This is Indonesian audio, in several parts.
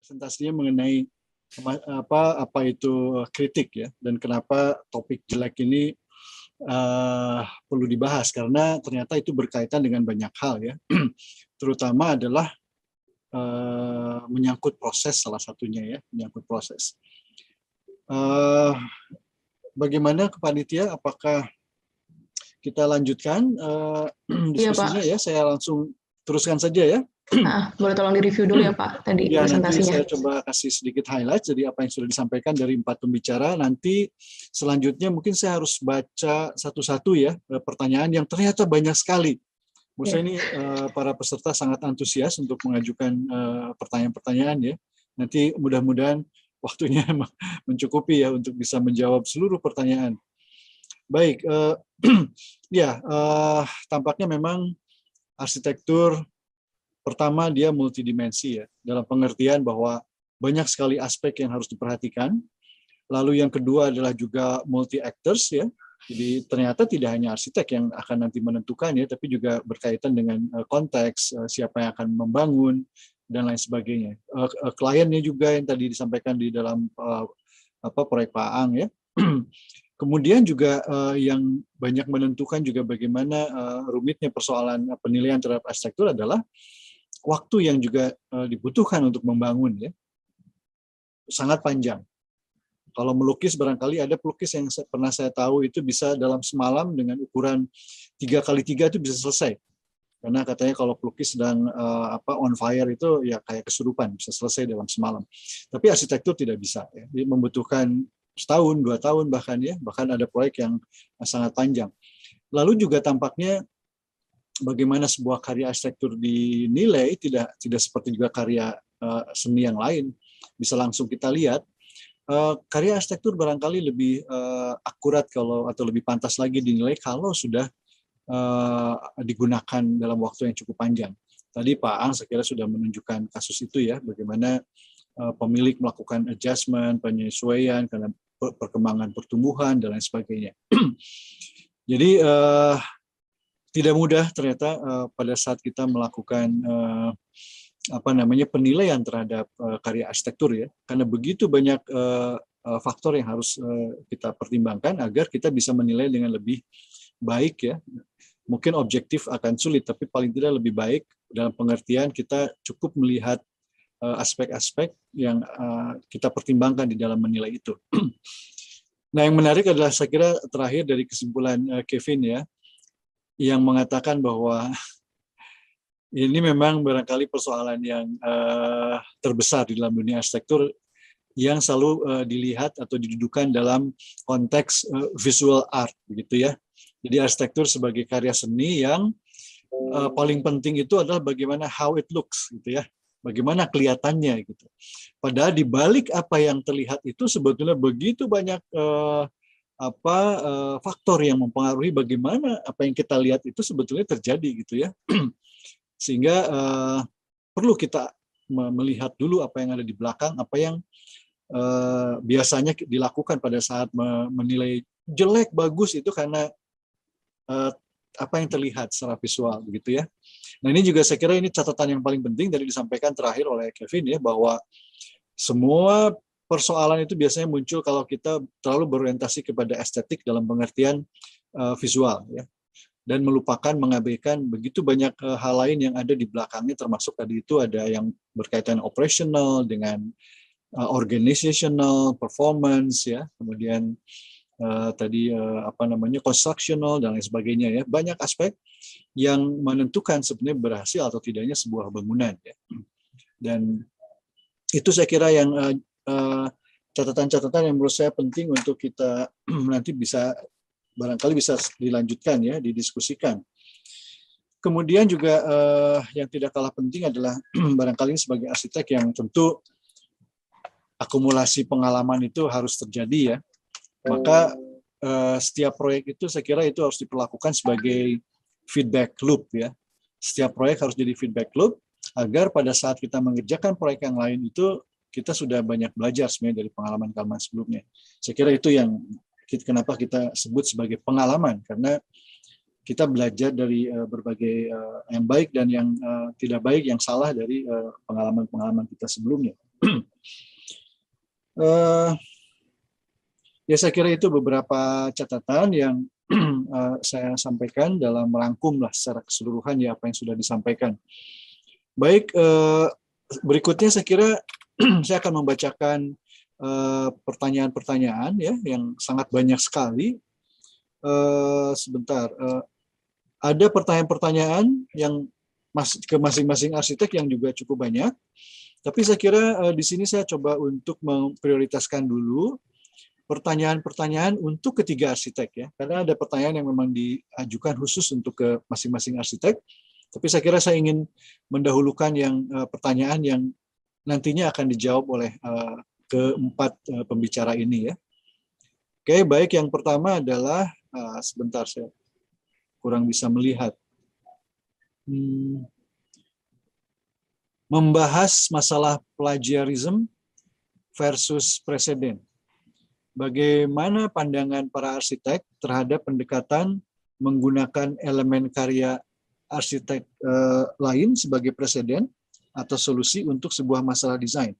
presentasinya mengenai apa itu kritik ya, dan kenapa topik jelek ini perlu dibahas karena ternyata itu berkaitan dengan banyak hal ya, terutama adalah menyangkut proses salah satunya ya, menyangkut proses. Bagaimana kepanitia? Apakah kita lanjutkan diskusinya ya? Saya langsung teruskan saja ya. Boleh tolong direview dulu ya Pak tadi Ya, nanti presentasinya. saya coba kasih sedikit highlight jadi apa yang sudah disampaikan dari 4 pembicara. Nanti selanjutnya mungkin saya harus baca satu-satu ya pertanyaan yang ternyata banyak sekali. Menurut saya ini para peserta sangat antusias untuk mengajukan pertanyaan-pertanyaan ya. Nanti mudah-mudahan waktunya mencukupi ya untuk bisa menjawab seluruh pertanyaan. Baik, ya tampaknya memang arsitektur pertama dia multidimensi ya, dalam pengertian bahwa banyak sekali aspek yang harus diperhatikan. Lalu yang kedua adalah juga multi actors ya. Jadi ternyata tidak hanya arsitek yang akan nanti menentukan ya, tapi juga berkaitan dengan konteks, siapa yang akan membangun dan lain sebagainya. Kliennya juga yang tadi disampaikan di dalam proyek Pak Aang ya. Kemudian juga yang banyak menentukan juga bagaimana rumitnya persoalan penilaian terhadap arsitektur adalah waktu yang juga dibutuhkan untuk membangun ya, sangat panjang. Kalau melukis barangkali ada pelukis yang pernah saya tahu itu bisa dalam semalam dengan ukuran 3x3 itu bisa selesai. Karena katanya kalau pelukis sedang on fire itu ya kayak kesurupan, bisa selesai dalam semalam. Tapi arsitektur tidak bisa ya. Dia membutuhkan setahun, 2 tahun bahkan ya, bahkan ada proyek yang sangat panjang. Lalu juga tampaknya bagaimana sebuah karya arsitektur dinilai tidak seperti juga karya seni yang lain. Bisa langsung kita lihat karya arsitektur barangkali lebih akurat atau lebih pantas lagi dinilai kalau sudah digunakan dalam waktu yang cukup panjang. Tadi Pak Aang saya kira sudah menunjukkan kasus itu ya, bagaimana pemilik melakukan adjustment, penyesuaian karena perkembangan pertumbuhan dan lain sebagainya. Jadi tidak mudah ternyata pada saat kita melakukan penilaian terhadap karya arsitektur ya, karena begitu banyak faktor yang harus kita pertimbangkan agar kita bisa menilai dengan lebih baik ya. Mungkin objektif akan sulit, tapi paling tidak lebih baik dalam pengertian kita cukup melihat aspek-aspek yang kita pertimbangkan di dalam menilai itu. Nah, yang menarik adalah saya kira terakhir dari kesimpulan Kevin ya, yang mengatakan bahwa ini memang barangkali persoalan yang terbesar di dalam dunia arsitektur yang selalu dilihat atau didudukan dalam konteks visual art, begitu ya. Jadi arsitektur sebagai karya seni yang paling penting itu adalah bagaimana how it looks, gitu ya, bagaimana kelihatannya, gitu. Padahal di balik apa yang terlihat itu sebetulnya begitu banyak faktor yang mempengaruhi bagaimana apa yang kita lihat itu sebetulnya terjadi gitu ya. Sehingga perlu kita melihat dulu apa yang ada di belakang, apa yang biasanya dilakukan pada saat menilai jelek bagus itu karena apa yang terlihat secara visual begitu ya. Nah, ini juga saya kira ini catatan yang paling penting dari disampaikan terakhir oleh Kevin ya, bahwa semua persoalan itu biasanya muncul kalau kita terlalu berorientasi kepada estetik dalam pengertian visual ya, dan melupakan mengabaikan begitu banyak hal lain yang ada di belakangnya, termasuk tadi itu ada yang berkaitan operational dengan organizational performance ya, kemudian tadi constructional dan lain sebagainya ya, banyak aspek yang menentukan sebenarnya berhasil atau tidaknya sebuah bangunan ya. Dan itu saya kira yang catatan-catatan yang menurut saya penting untuk kita nanti bisa barangkali bisa dilanjutkan ya, didiskusikan. Kemudian juga yang tidak kalah penting adalah barangkali sebagai arsitek yang tentu akumulasi pengalaman itu harus terjadi ya. Maka setiap proyek itu saya kira itu harus diperlakukan sebagai feedback loop ya. Setiap proyek harus jadi feedback loop agar pada saat kita mengerjakan proyek yang lain itu kita sudah banyak belajar sebenarnya dari pengalaman-pengalaman sebelumnya. Saya kira itu yang kenapa kita sebut sebagai pengalaman, karena kita belajar dari berbagai yang baik dan yang tidak baik, yang salah dari pengalaman-pengalaman kita sebelumnya. Eh, Ya, saya kira itu beberapa catatan yang saya sampaikan dalam merangkumlah secara keseluruhan ya apa yang sudah disampaikan. Baik, berikutnya saya kira saya akan membacakan pertanyaan-pertanyaan ya yang sangat banyak sekali. Sebentar, ada pertanyaan-pertanyaan yang ke masing-masing arsitek yang juga cukup banyak. Tapi saya kira di sini saya coba untuk memprioritaskan dulu pertanyaan-pertanyaan untuk ketiga arsitek ya, karena ada pertanyaan yang memang diajukan khusus untuk ke masing-masing arsitek. Tapi saya kira saya ingin mendahulukan yang pertanyaan yang nantinya akan dijawab oleh keempat pembicara ini ya. Oke, baik, yang pertama adalah sebentar saya kurang bisa melihat. Membahas masalah plagiarism versus preseden. Bagaimana pandangan para arsitek terhadap pendekatan menggunakan elemen karya arsitek lain sebagai preseden atau solusi untuk sebuah masalah desain?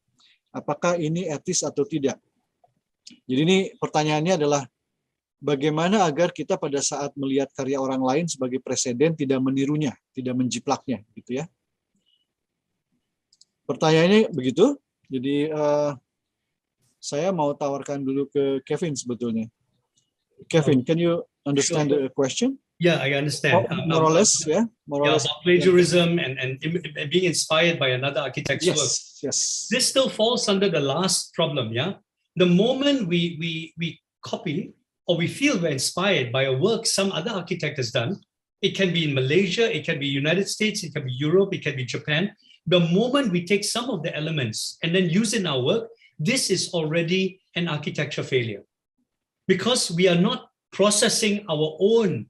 Apakah ini etis atau tidak? Jadi ini pertanyaannya adalah bagaimana agar kita pada saat melihat karya orang lain sebagai preseden tidak menirunya, tidak menjiplaknya, gitu ya. Pertanyaannya begitu. Jadi saya mau tawarkan dulu ke Kevin sebetulnya. Kevin, can you understand the question? Yeah, I understand. More or less, yeah. More or less. About plagiarism and being inspired by another architect's work. Yes. This still falls under the last problem, yeah? The moment we copy or we feel we're inspired by a work some other architect has done, it can be in Malaysia, it can be United States, it can be Europe, it can be Japan. The moment we take some of the elements and then use in our work, this is already an architecture failure. Because we are not processing our own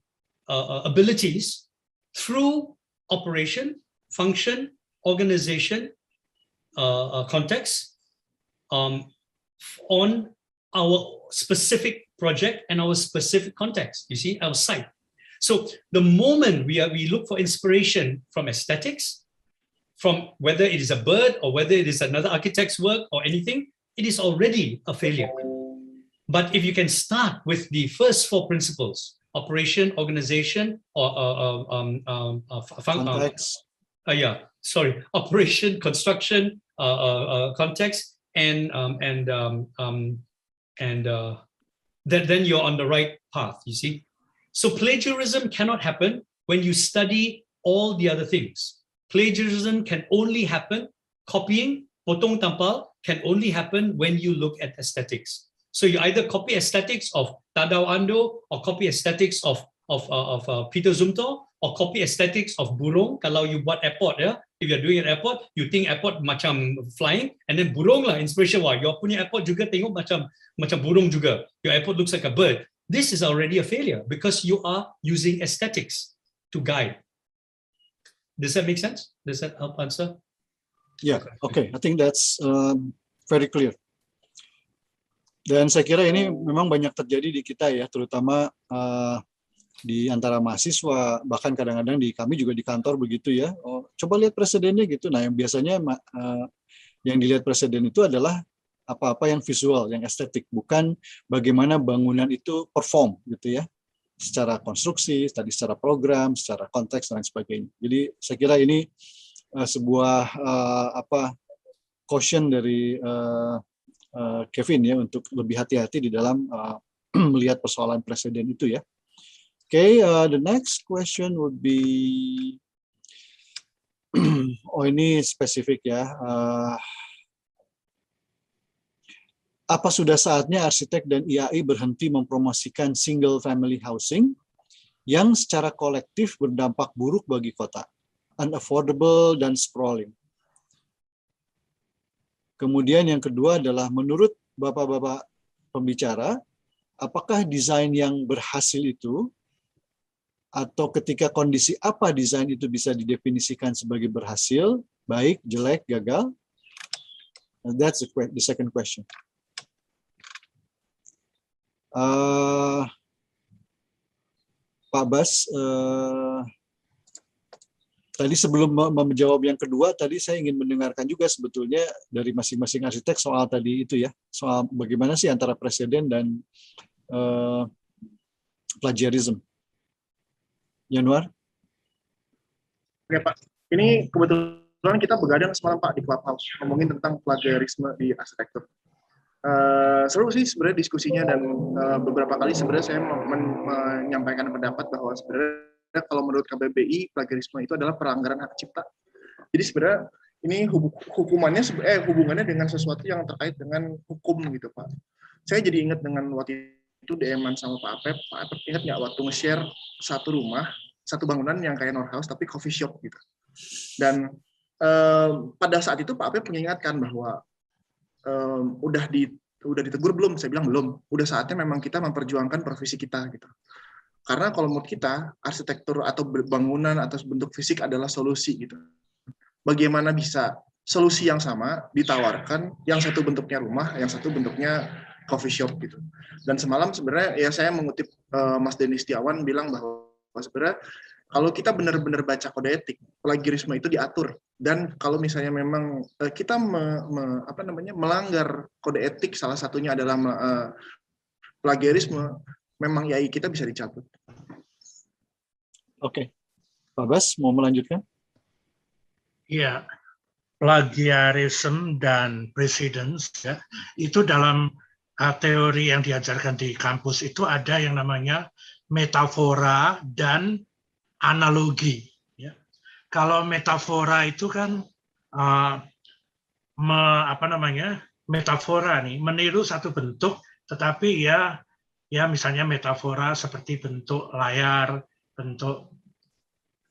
abilities through operation, function, organization, context on our specific project and our specific context, you see, our site. So the moment we look for inspiration from aesthetics, from whether it is a bird or whether it is another architect's work or anything, it is already a failure. But if you can start with the first four principles, operation, organization, or operation, construction, context, and then you're on the right path, you see. So plagiarism cannot happen when you study all the other things. Plagiarism can only happen, copying, potong tampal, can only happen when you look at aesthetics. So you either copy aesthetics of Tadao Ando or copy aesthetics of Peter Zumthor or copy aesthetics of burung. Kalau you buat airport, ya, if you're doing an airport, you think airport macam flying, and then burung lah inspiration. Wah, your punya airport juga tengok macam burung juga. Your airport looks like a bird. This is already a failure because you are using aesthetics to guide. Does that make sense? Does that help answer? Yeah, okay. I think that's very clear. Dan saya kira ini memang banyak terjadi di kita ya, terutama di antara mahasiswa, bahkan kadang-kadang di kami juga di kantor begitu ya. Oh, coba lihat presidennya gitu. Nah, yang biasanya yang dilihat presiden itu adalah apa-apa yang visual, yang estetik, bukan bagaimana bangunan itu perform gitu ya. Secara konstruksi, tadi secara program, secara konteks dan lain sebagainya. Jadi saya kira ini sebuah caution dari Kevin ya untuk lebih hati-hati di dalam melihat persoalan presiden itu ya. Okay, the next question would be ini spesifik ya. Apa sudah saatnya arsitek dan IAI berhenti mempromosikan single family housing yang secara kolektif berdampak buruk bagi kota, unaffordable dan sprawling? Kemudian yang kedua adalah menurut bapak-bapak pembicara, apakah desain yang berhasil itu atau ketika kondisi apa desain itu bisa didefinisikan sebagai berhasil, baik, jelek, gagal? That's the second question. Pak Bas, Tadi sebelum menjawab yang kedua, tadi saya ingin mendengarkan juga sebetulnya dari masing-masing arsitek soal tadi itu ya, soal bagaimana sih antara presiden dan plagiarism. Januar? Oke Pak, ini kebetulan kita begadang semalam Pak di Clubhouse ngomongin tentang plagiarisme di arsitektur. Seru sih sebenarnya diskusinya, dan beberapa kali sebenarnya saya menyampaikan pendapat bahwa sebenarnya kalau menurut KBBI plagiarisme itu adalah pelanggaran hak cipta. Jadi sebenarnya ini hubungannya dengan sesuatu yang terkait dengan hukum gitu Pak. Saya jadi ingat dengan waktu itu DM-an sama Pak Apep ingat nggak waktu nge-share satu rumah, satu bangunan yang kayak North House tapi coffee shop gitu. Dan pada saat itu Pak Apep mengingatkan bahwa udah ditegur belum? Saya bilang belum. Udah saatnya memang kita memperjuangkan profesi kita gitu. Karena kalau menurut kita arsitektur atau bangunan atau bentuk fisik adalah solusi gitu. Bagaimana bisa solusi yang sama ditawarkan, yang satu bentuknya rumah, yang satu bentuknya coffee shop gitu. Dan semalam sebenarnya ya saya mengutip Mas Denny Setiawan bilang bahwa sebenarnya kalau kita benar-benar baca kode etik, plagiarisme itu diatur. Dan kalau misalnya memang kita melanggar kode etik, salah satunya adalah plagiarisme, memang ya kita bisa dicabut. Oke. Pak Bas, mau melanjutkan? Iya, plagiarism dan precedence ya, itu dalam teori yang diajarkan di kampus itu ada yang namanya metafora dan analogi. Ya. Kalau metafora itu kan metafora nih meniru satu bentuk, tetapi ya misalnya metafora seperti bentuk layar, bentuk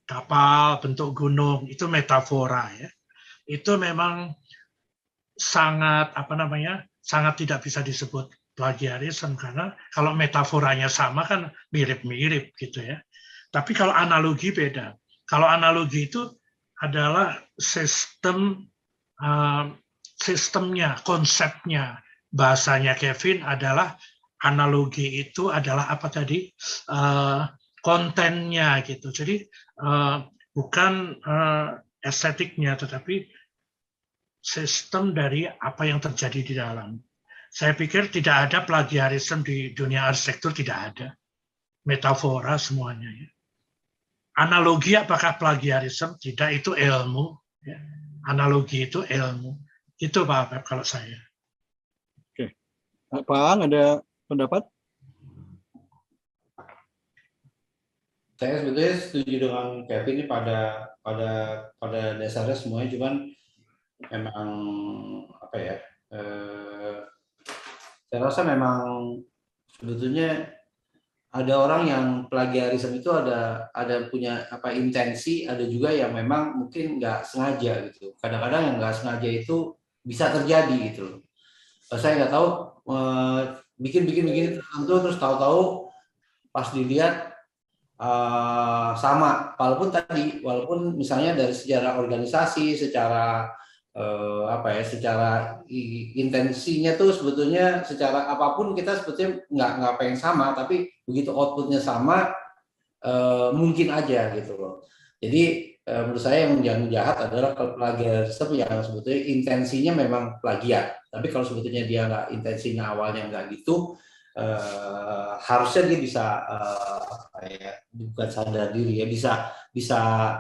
kapal, bentuk gunung, itu metafora ya. Itu memang sangat sangat tidak bisa disebut plagiarisme, karena kalau metaforanya sama kan mirip-mirip gitu ya. Tapi kalau analogi beda. Kalau analogi itu adalah sistemnya, konsepnya. Bahasanya Kevin adalah analogi itu adalah apa tadi? Kontennya gitu. Jadi bukan estetiknya, tetapi sistem dari apa yang terjadi di dalam. Saya pikir tidak ada plagiarisme di dunia arsitektur, tidak ada. Metafora semuanya. Ya. Analogi apakah plagiarisme? Tidak, itu ilmu. Ya. Analogi itu ilmu. Itu Pak Apep kalau saya. Oke. Pak Ang, ada pendapat? Saya sebetulnya setuju dengan Kevin ini pada dasarnya semuanya, cuman memang saya rasa memang sebetulnya ada orang yang plagiarisme itu ada punya intensi, ada juga yang memang mungkin nggak sengaja gitu. Kadang-kadang yang nggak sengaja itu bisa terjadi gitu. Saya nggak tahu bikin tertentu terus tahu-tahu pas dilihat sama, walaupun misalnya dari sejarah organisasi, secara secara intensinya tuh sebetulnya secara apapun kita sebetulnya nggak pengen sama, tapi begitu outputnya sama mungkin aja gitu loh. Jadi menurut saya yang jahat adalah plagiarisme yang sebetulnya intensinya memang plagiat, tapi kalau sebetulnya dia nggak, intensinya awalnya nggak gitu, harusnya dia bisa bukan sadar diri ya, bisa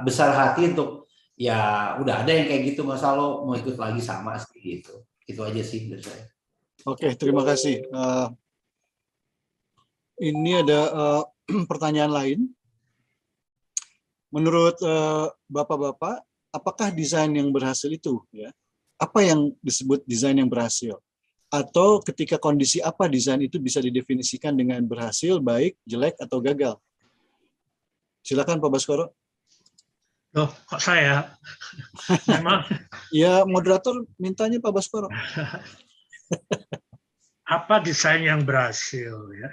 besar hati untuk ya udah ada yang kayak gitu, masa lo mau ikut lagi sama sih gitu. Itu aja sih dari saya. Oke, terima kasih. Ini ada pertanyaan lain. Menurut Bapak-bapak, apakah desain yang berhasil itu ya? Apa yang disebut desain yang berhasil? Atau ketika kondisi apa desain itu bisa didefinisikan dengan berhasil, baik, jelek, atau gagal? Silakan Pak Baskoro. Loh, kok saya? Memang ya, moderator mintanya Pak Baskoro. Apa desain yang berhasil ya?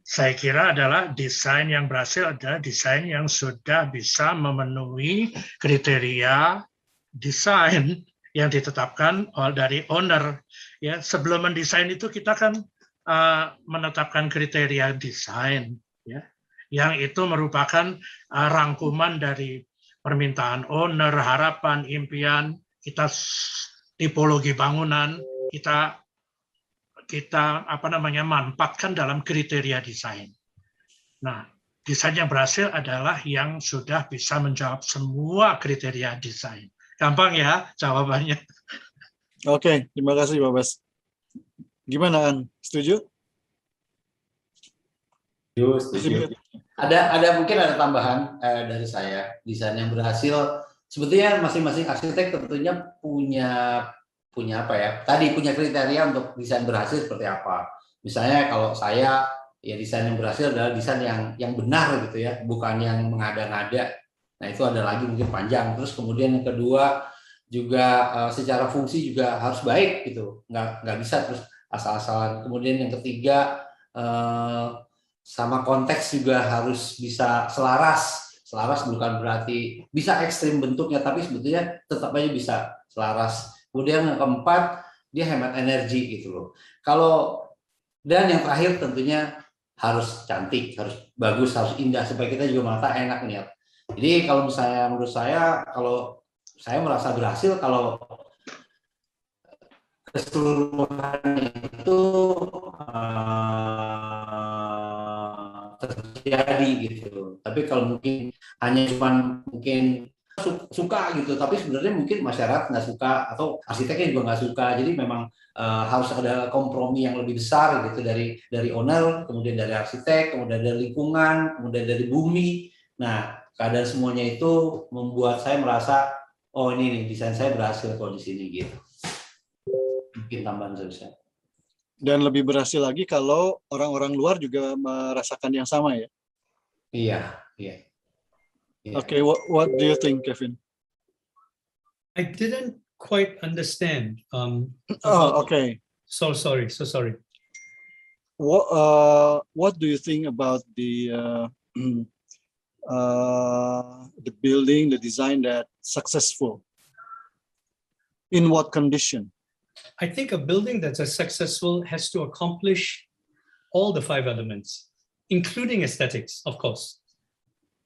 Saya kira adalah desain yang berhasil adalah desain yang sudah bisa memenuhi kriteria desain yang ditetapkan dari owner. Ya, sebelum mendesain itu kita kan menetapkan kriteria desain, ya, yang itu merupakan rangkuman dari permintaan owner, harapan, impian, kita tipologi bangunan, kita manfaatkan dalam kriteria desain. Nah, desain yang berhasil adalah yang sudah bisa menjawab semua kriteria desain. Gampang ya jawabannya. Oke, terima kasih Pak Bas. Gimana An? Setuju? Setuju. Mungkin ada tambahan dari saya. Desain yang berhasil sebetulnya masing-masing arsitek tentunya punya apa ya? Tadi punya kriteria untuk desain berhasil seperti apa. Misalnya kalau saya ya desain yang berhasil adalah desain yang benar gitu ya, bukan yang mengada-ngada. Nah, itu ada lagi mungkin panjang. Terus kemudian yang kedua juga secara fungsi juga harus baik gitu. Nggak bisa terus asal-asalan. Kemudian yang ketiga sama konteks juga harus bisa selaras. Selaras bukan berarti bisa ekstrim bentuknya, tapi sebetulnya tetap aja bisa selaras. Kemudian yang keempat, dia hemat energi gitu loh. Dan yang terakhir tentunya harus cantik, harus bagus, harus indah supaya kita juga mata enak lihat. Jadi kalau misalnya menurut saya, kalau saya merasa berhasil kalau keseluruhan itu terjadi gitu. Tapi kalau mungkin hanya cuman mungkin suka gitu, tapi sebenarnya mungkin masyarakat nggak suka atau arsiteknya juga nggak suka. Jadi memang harus ada kompromi yang lebih besar gitu dari owner, kemudian dari arsitek, kemudian dari lingkungan, kemudian dari bumi. Nah, keadaan semuanya itu membuat saya merasa oh ini nih desain saya berhasil kok di sini gitu. Mungkin tambahan saya. Dan lebih berhasil lagi kalau orang-orang luar juga merasakan yang sama ya. Iya. Okay, what do you think, Kevin? I didn't quite understand. Okay. So sorry. What do you think about the building, the design that successful? In what condition? I think a building that's successful has to accomplish all the 5 elements, including aesthetics, of course.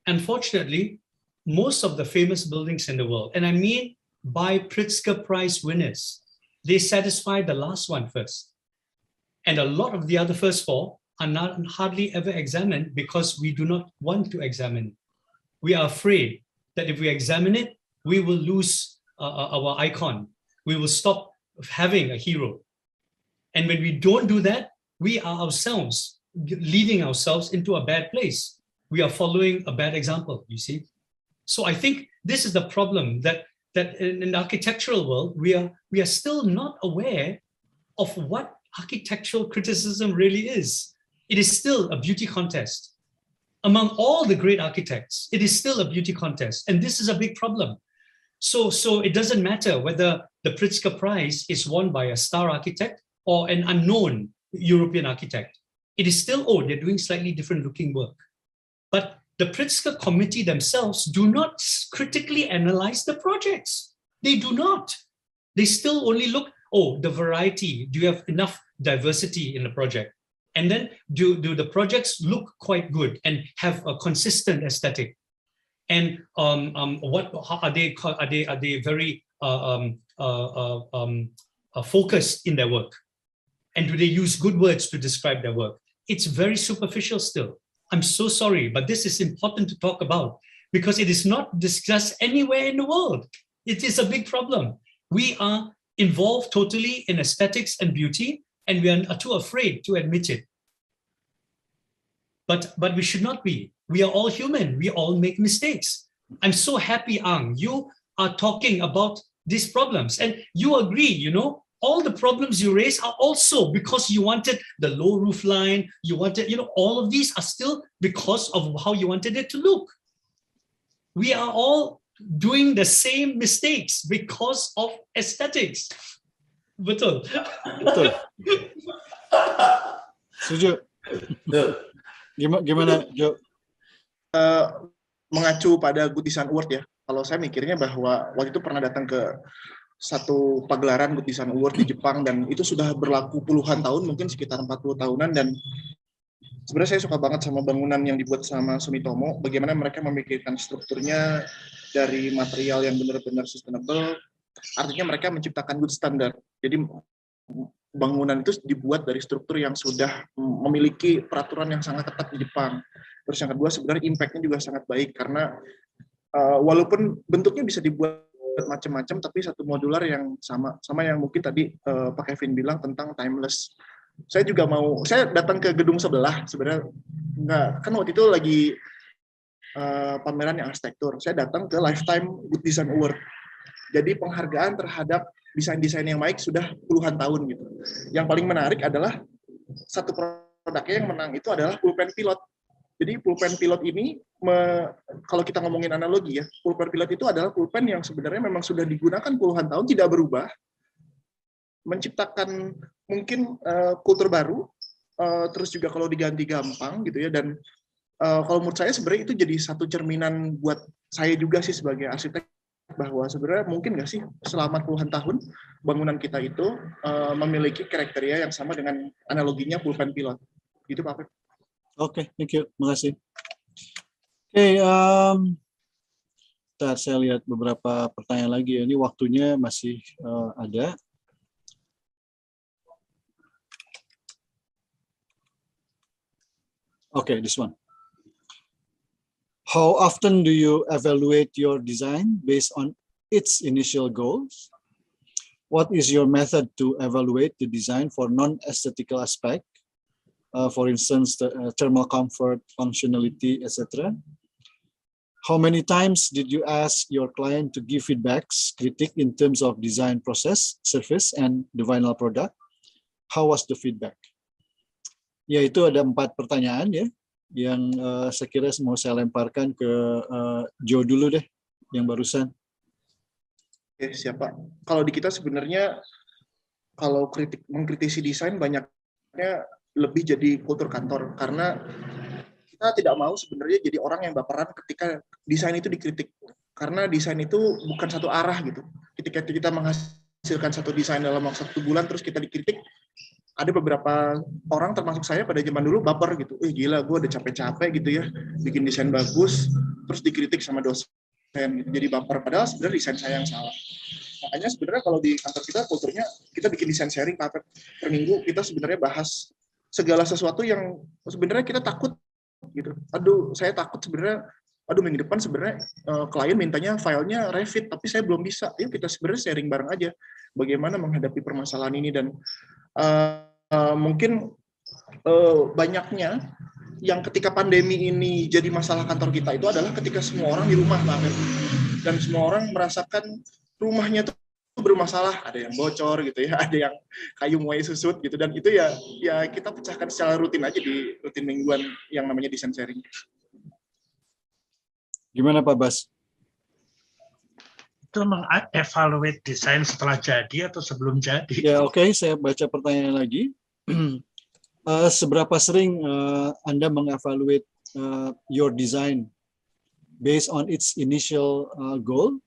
Unfortunately, most of the famous buildings in the world, and I mean by Pritzker Prize winners, they satisfy the last one first. And a lot of the other first 4 are not hardly ever examined because we do not want to examine it. We are afraid that if we examine it, we will lose our icon. We will stop having a hero. And when we don't do that, we are ourselves leading ourselves into a bad place. We are following a bad example, you see. So I think this is the problem that in the architectural world, we are still not aware of what architectural criticism really is. It is still a beauty contest. Among all the great architects, it is still a beauty contest. And this is a big problem. So it doesn't matter whether the Pritzker Prize is won by a star architect or an unknown European architect. It is still, they're doing slightly different looking work. But the Pritzker committee themselves do not critically analyze the projects. They do not. They still only look, the variety. Do you have enough diversity in the project? And then do the projects look quite good and have a consistent aesthetic? And how are they very focused in their work? And do they use good words to describe their work? It's very superficial still. I'm so sorry, but this is important to talk about because it is not discussed anywhere in the world. It is a big problem. We are involved totally in aesthetics and beauty, and we are too afraid to admit it. But we should not be. We are all human. We all make mistakes. I'm so happy, Ang, you are talking about these problems, and you agree, all the problems you raise are also because you wanted the low roof line, you wanted, all of these are still because of how you wanted it to look. We are all doing the same mistakes because of aesthetics. Betul. Betul. Setuju. Gimana, Jo? Mengacu pada Good Design Award ya. Kalau saya mikirnya bahwa waktu itu pernah datang ke satu pagelaran Good Design Award di Jepang dan itu sudah berlaku puluhan tahun, mungkin sekitar 40 tahunan, dan sebenarnya saya suka banget sama bangunan yang dibuat sama Sumitomo, bagaimana mereka memikirkan strukturnya dari material yang benar-benar sustainable, artinya mereka menciptakan good standard. Jadi bangunan itu dibuat dari struktur yang sudah memiliki peraturan yang sangat ketat di Jepang. Terus yang kedua sebenarnya impact-nya juga sangat baik karena walaupun bentuknya bisa dibuat macam-macam, tapi satu modular yang sama yang mungkin tadi Pak Kevin bilang tentang timeless. Saya juga saya datang ke gedung sebelah sebenarnya kan waktu itu lagi pameran yang arsitektur. Saya datang ke Lifetime Good Design Award. Jadi penghargaan terhadap desain-desain yang baik sudah puluhan tahun gitu. Yang paling menarik adalah satu produknya yang menang itu adalah pulpen pilot. Jadi pulpen pilot ini, kalau kita ngomongin analogi ya, pulpen pilot itu adalah pulpen yang sebenarnya memang sudah digunakan puluhan tahun, tidak berubah, menciptakan mungkin kultur baru, terus juga kalau diganti gampang gitu ya, dan kalau menurut saya sebenarnya itu jadi satu cerminan buat saya juga sih sebagai arsitek, bahwa sebenarnya mungkin nggak sih selama puluhan tahun bangunan kita itu memiliki kriteria yang sama dengan analoginya pulpen pilot. Gitu Pak Pep. Oke, thank you. Terima kasih. Oke, ntar saya lihat beberapa pertanyaan lagi. Ini waktunya masih ada. Okay, this one. How often do you evaluate your design based on its initial goals? What is your method to evaluate the design for non-aesthetical aspect? For instance, the thermal comfort, functionality, etc. How many times did you ask your client to give feedbacks, critique in terms of design process, surface, and the final product? How was the feedback? Ya, itu ada 4 pertanyaan ya, yang saya kira mau saya lemparkan ke Joe dulu deh, yang barusan. Oke, siapa? Kalau di kita sebenarnya, kalau mengkritisi desain banyaknya lebih jadi kultur kantor, karena kita tidak mau sebenarnya jadi orang yang baperan ketika desain itu dikritik, karena desain itu bukan satu arah gitu. Ketika kita menghasilkan satu desain dalam waktu 1 bulan terus kita dikritik, ada beberapa orang termasuk saya pada zaman dulu baper gitu, gila gue udah capek-capek gitu ya bikin desain bagus terus dikritik sama dosen gitu. Jadi baper, padahal sebenarnya desain saya yang salah. Makanya sebenarnya kalau di kantor kita kulturnya kita bikin desain sharing per minggu, kita sebenarnya bahas segala sesuatu yang sebenarnya kita takut gitu. Saya takut sebenarnya, minggu depan sebenarnya klien mintanya filenya Revit, tapi saya belum bisa. Yuk kita sebenarnya sharing bareng aja bagaimana menghadapi permasalahan ini. Dan mungkin banyaknya yang ketika pandemi ini jadi masalah kantor kita itu adalah ketika semua orang di rumah, dan semua orang merasakan rumahnya tuh bermasalah, ada yang bocor gitu ya, ada yang kayu mulai susut gitu, dan itu ya kita pecahkan secara rutin aja di rutin mingguan yang namanya desain sharing. Gimana Pak Bas? Itu mengevaluate desain setelah jadi atau sebelum jadi? Ya oke, saya baca pertanyaan lagi. Seberapa sering Anda mengevaluate your design based on its initial goal?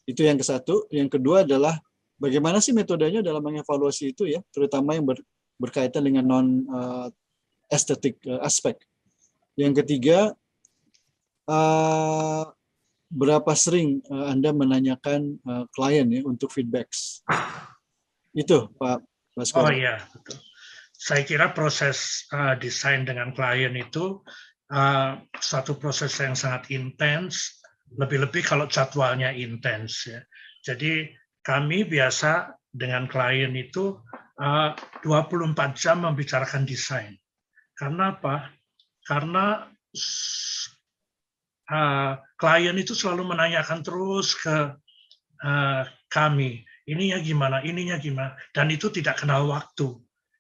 Itu yang ke-1. Yang kedua adalah bagaimana sih metodenya dalam mengevaluasi itu ya, terutama yang berkaitan dengan non-aesthetic aspek. Yang ketiga, berapa sering Anda menanyakan klien ya untuk feedbacks? Itu Pak Baskoro. Oh iya, betul. Saya kira proses desain dengan klien itu suatu proses yang sangat intens, lebih-lebih kalau jadwalnya intens ya. Jadi kami biasa dengan klien itu 24 jam membicarakan desain. Karena apa? Karena klien itu selalu menanyakan terus ke kami, ininya gimana, dan itu tidak kenal waktu.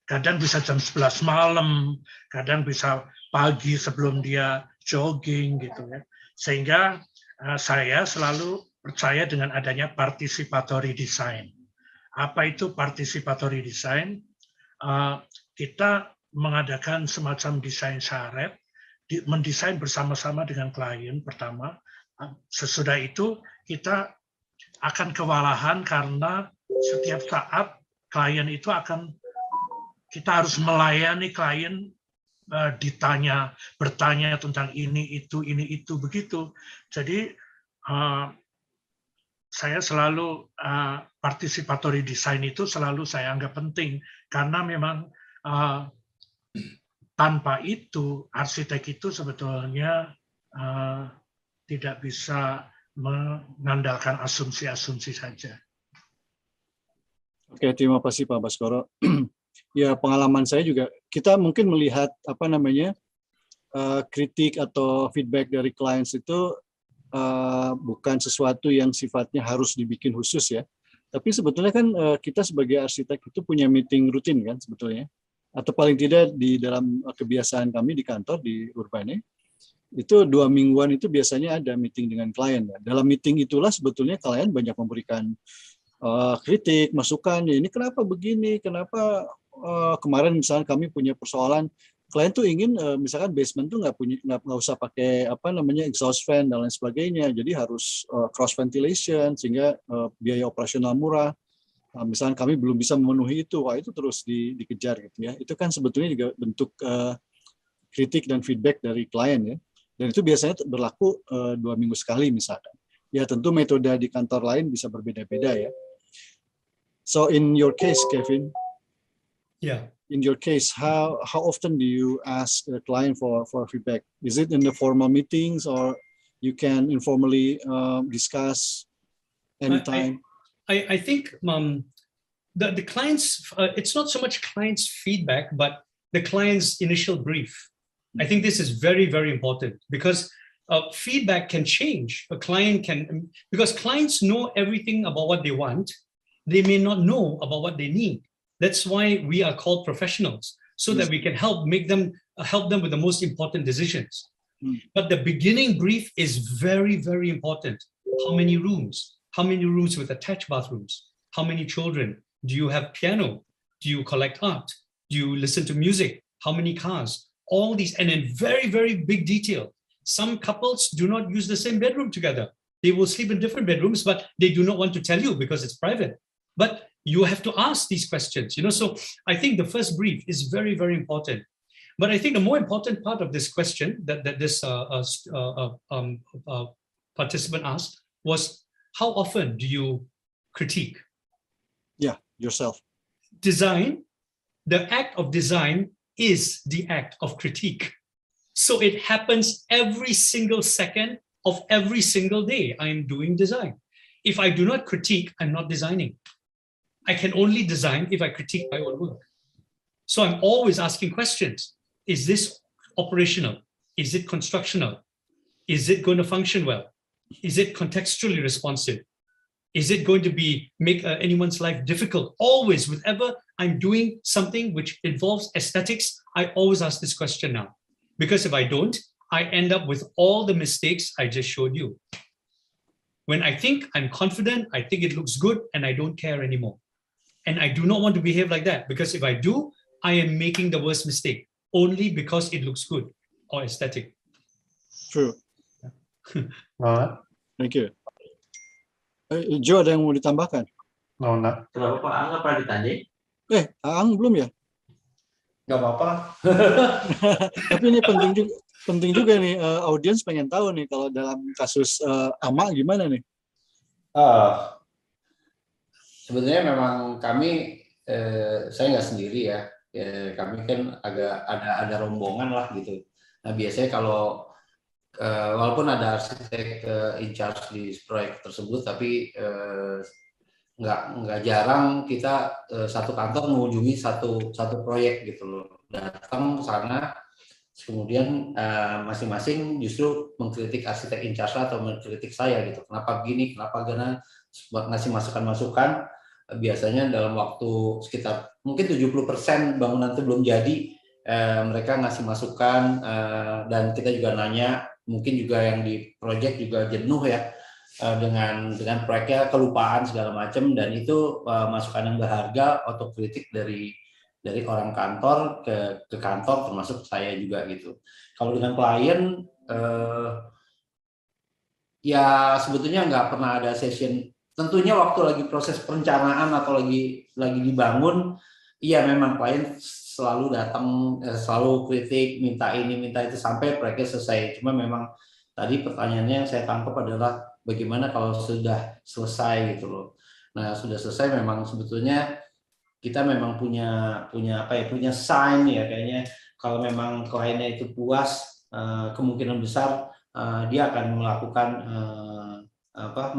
Kadang bisa jam 11 malam, kadang bisa pagi sebelum dia jogging gitu ya. Sehingga saya selalu percaya dengan adanya participatory design. Apa itu participatory design? Kita mengadakan semacam desain syarat, mendesain bersama-sama dengan klien pertama. Sesudah itu kita akan kewalahan karena setiap saat klien itu kita harus melayani klien bertanya tentang ini itu begitu. Jadi saya selalu participatory design itu selalu saya anggap penting karena memang tanpa itu arsitek itu sebetulnya tidak bisa mengandalkan asumsi-asumsi saja. Oke, terima kasih Pak Baskoro. Ya, pengalaman saya juga, kita mungkin melihat kritik atau feedback dari clients itu bukan sesuatu yang sifatnya harus dibikin khusus ya. Tapi sebetulnya kan kita sebagai arsitek itu punya meeting rutin kan sebetulnya. Atau paling tidak di dalam kebiasaan kami di kantor di Urbane, itu 2 mingguan itu biasanya ada meeting dengan klien. Ya. Dalam meeting itulah sebetulnya klien banyak memberikan kritik, masukan, ya ini kenapa begini, kenapa kemarin misalnya kami punya persoalan, klien tuh ingin misalkan basement tuh nggak usah pakai exhaust fan dan lain sebagainya, jadi harus cross ventilation sehingga biaya operasional murah. Misalkan kami belum bisa memenuhi itu, wah itu terus dikejar gitu ya. Itu kan sebetulnya juga bentuk kritik dan feedback dari klien ya. Dan itu biasanya berlaku 2 minggu sekali misalkan. Ya tentu metode di kantor lain bisa berbeda-beda ya. So in your case, Kevin, Yeah. in your case, how often do you ask the client for feedback? Is it in the formal meetings or you can informally discuss anytime? I think the clients, it's not so much clients' feedback, but the client's initial brief. I think this is very, very important because feedback can change. A client can, because clients know everything about what they want. They may not know about what they need. That's why we are called professionals, so that we can help them with the most important decisions. But the beginning brief is very, very important. How many rooms? How many rooms with attached bathrooms? How many children? Do you have piano? Do you collect art? Do you listen to music? How many cars? All these, and in very, very big detail. Some couples do not use the same bedroom together. They will sleep in different bedrooms, but they do not want to tell you because it's private. But you have to ask these questions, So I think the first brief is very, very important. But I think the more important part of this question that this participant asked was, how often do you critique? Yeah, yourself. Design, the act of design is the act of critique. So it happens every single second of every single day I'm doing design. If I do not critique, I'm not designing. I can only design if I critique my own work. So I'm always asking questions. Is this operational? Is it constructional? Is it going to function well? Is it contextually responsive? Is it going to make anyone's life difficult? Always, whenever I'm doing something which involves aesthetics, I always ask this question now. Because if I don't, I end up with all the mistakes I just showed you. When I think I'm confident, I think it looks good, and I don't care anymore. And I do not want to behave like that, because if I do, I am making the worst mistake, only because it looks good or aesthetic. True. Thank you. Jo, ada yang mau ditambahkan? Nona. Kenapa Pak Ang nggak pernah ditanya? Ang belum ya? Nggak apa-apa. Tapi ini penting juga nih, audiens pengen tahu nih kalau dalam kasus Ama gimana nih? Sebenarnya memang kami, saya nggak sendiri ya. Kami kan agak ada rombongan lah gitu. Nah biasanya kalau walaupun ada arsitek in charge di proyek tersebut, tapi nggak jarang kita satu kantor mengunjungi satu proyek gitu loh. Datang ke sana, kemudian masing-masing justru mengkritik arsitek in charge atau mengkritik saya gitu. Kenapa begini, kenapa gana, ngasih masukan-masukan. Biasanya dalam waktu sekitar mungkin 70% bangunan itu belum jadi, mereka ngasih masukan, dan kita juga nanya, mungkin juga yang di proyek juga jenuh ya dengan proyeknya, kelupaan segala macam, dan itu masukan yang berharga, otokritik dari orang kantor ke kantor, termasuk saya juga gitu. Kalau dengan klien, ya sebetulnya nggak pernah ada session. Tentunya waktu lagi proses perencanaan atau lagi dibangun, iya memang klien selalu datang, selalu kritik, minta ini, minta itu sampai proyeknya selesai. Cuma memang tadi pertanyaannya yang saya tangkap adalah bagaimana kalau sudah selesai gitu loh. Nah, sudah selesai memang sebetulnya kita memang punya sign ya kayaknya kalau memang kliennya itu puas, kemungkinan besar dia akan melakukan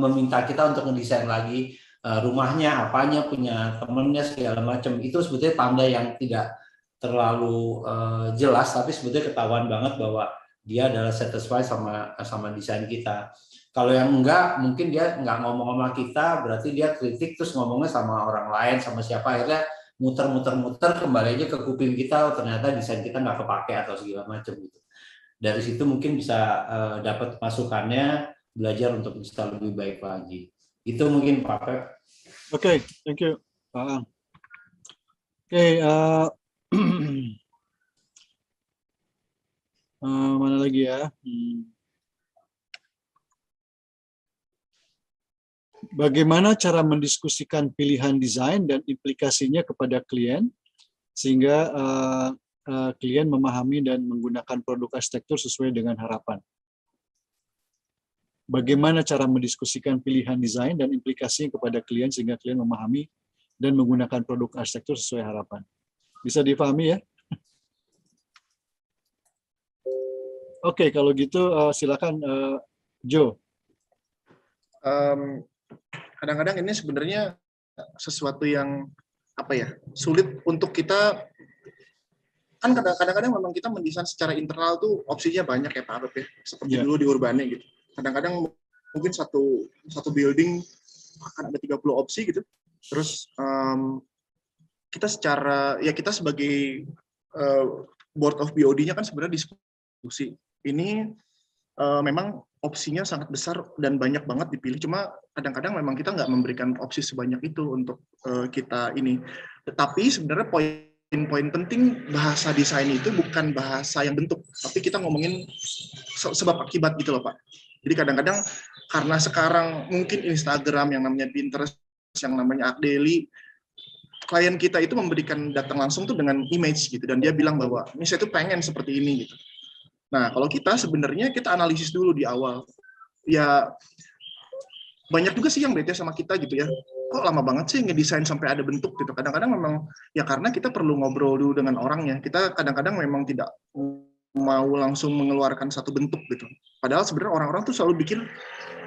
meminta kita untuk ngedesain lagi rumahnya, apanya, punya temennya segala macam. Itu sebetulnya tanda yang tidak terlalu jelas, tapi sebetulnya ketahuan banget bahwa dia adalah satisfied sama desain kita. Kalau yang enggak, mungkin dia enggak ngomong sama kita, berarti dia kritik terus ngomongnya sama orang lain, sama siapa, akhirnya muter kembali aja ke kuping kita, ternyata desain kita nggak kepake atau segala macam gitu. Dari situ mungkin bisa dapat masukannya, belajar untuk bisa lebih baik lagi. Itu mungkin Pak Pep. Oke, thank you Pak Ang. Oke, mana lagi ya? Bagaimana cara mendiskusikan pilihan desain dan implikasinya kepada klien sehingga klien memahami dan menggunakan produk arsitektur sesuai dengan harapan? Bagaimana cara mendiskusikan pilihan desain dan implikasinya kepada klien sehingga klien memahami dan menggunakan produk arsitektur sesuai harapan? Bisa dipahami ya? Oke, kalau gitu silakan Joe. Kadang-kadang ini sebenarnya sesuatu yang sulit untuk kita, kan kadang-kadang memang kita mendesain secara internal tuh opsinya banyak ya Pak Arif ya, seperti dulu di Urbane gitu. Kadang-kadang mungkin satu building akan ada 30 opsi gitu. Terus kita kita sebagai board of BOD-nya kan sebenarnya diskusi. Ini memang opsinya sangat besar dan banyak banget dipilih. Cuma kadang-kadang memang kita nggak memberikan opsi sebanyak itu untuk kita ini. Tetapi sebenarnya poin penting bahasa desain itu bukan bahasa yang bentuk, tapi kita ngomongin sebab akibat gitu loh Pak. Jadi kadang-kadang karena sekarang mungkin Instagram, yang namanya Pinterest, yang namanya Artdaily, klien kita itu memberikan datang langsung tuh dengan image gitu, dan dia bilang bahwa ini saya tuh pengen seperti ini gitu. Nah kalau kita sebenarnya kita analisis dulu di awal. Ya banyak juga sih yang bete sama kita gitu ya. Kok lama banget sih ngedesain sampai ada bentuk gitu. Kadang-kadang memang ya karena kita perlu ngobrol dulu dengan orangnya. Kita kadang-kadang memang tidak mau langsung mengeluarkan satu bentuk gitu. Padahal sebenarnya orang-orang tuh selalu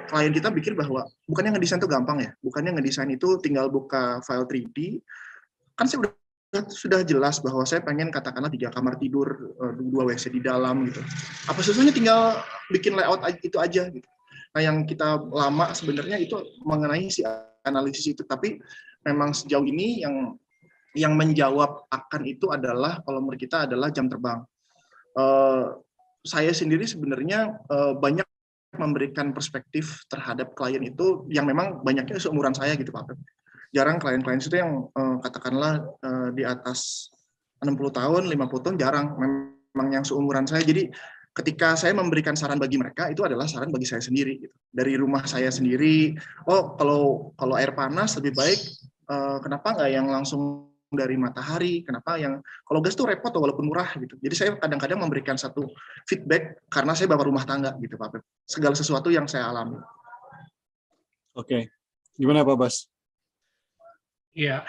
klien kita pikir bahwa bukannya ngedesain itu gampang ya. Bukannya ngedesain itu tinggal buka file 3D. Kan saya sudah jelas bahwa saya pengen katakanlah 3 kamar tidur, 2 WC di dalam gitu. Apa susahnya tinggal bikin layout itu aja gitu. Nah, yang kita lama sebenarnya itu mengenai si analisis itu, tapi memang sejauh ini yang menjawab akan itu adalah kalau menurut kita adalah jam terbang. Saya sendiri sebenarnya banyak memberikan perspektif terhadap klien itu yang memang banyaknya seumuran saya gitu Pak. Jarang klien-klien itu yang katakanlah di atas 60 tahun, 50 tahun jarang, memang yang seumuran saya. Jadi ketika saya memberikan saran bagi mereka, itu adalah saran bagi saya sendiri gitu. Dari rumah saya sendiri, kalau air panas lebih baik kenapa nggak yang langsung dari matahari, kenapa yang kalau gas tuh repot walaupun murah gitu. Jadi saya kadang-kadang memberikan satu feedback karena saya bapak rumah tangga gitu Pak Pep. Segala sesuatu yang saya alami. Oke. Gimana Pak Bas? Ya,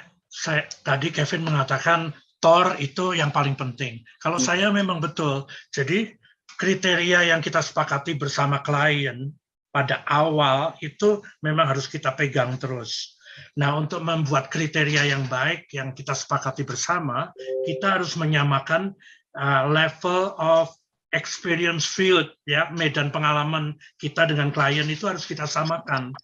tadi Kevin mengatakan TOR itu yang paling penting. Kalau saya memang betul. Jadi kriteria yang kita sepakati bersama klien pada awal itu memang harus kita pegang terus. Nah, untuk membuat kriteria yang baik yang kita sepakati bersama, kita harus menyamakan level of experience field, ya, medan pengalaman kita dengan klien itu harus kita samakan.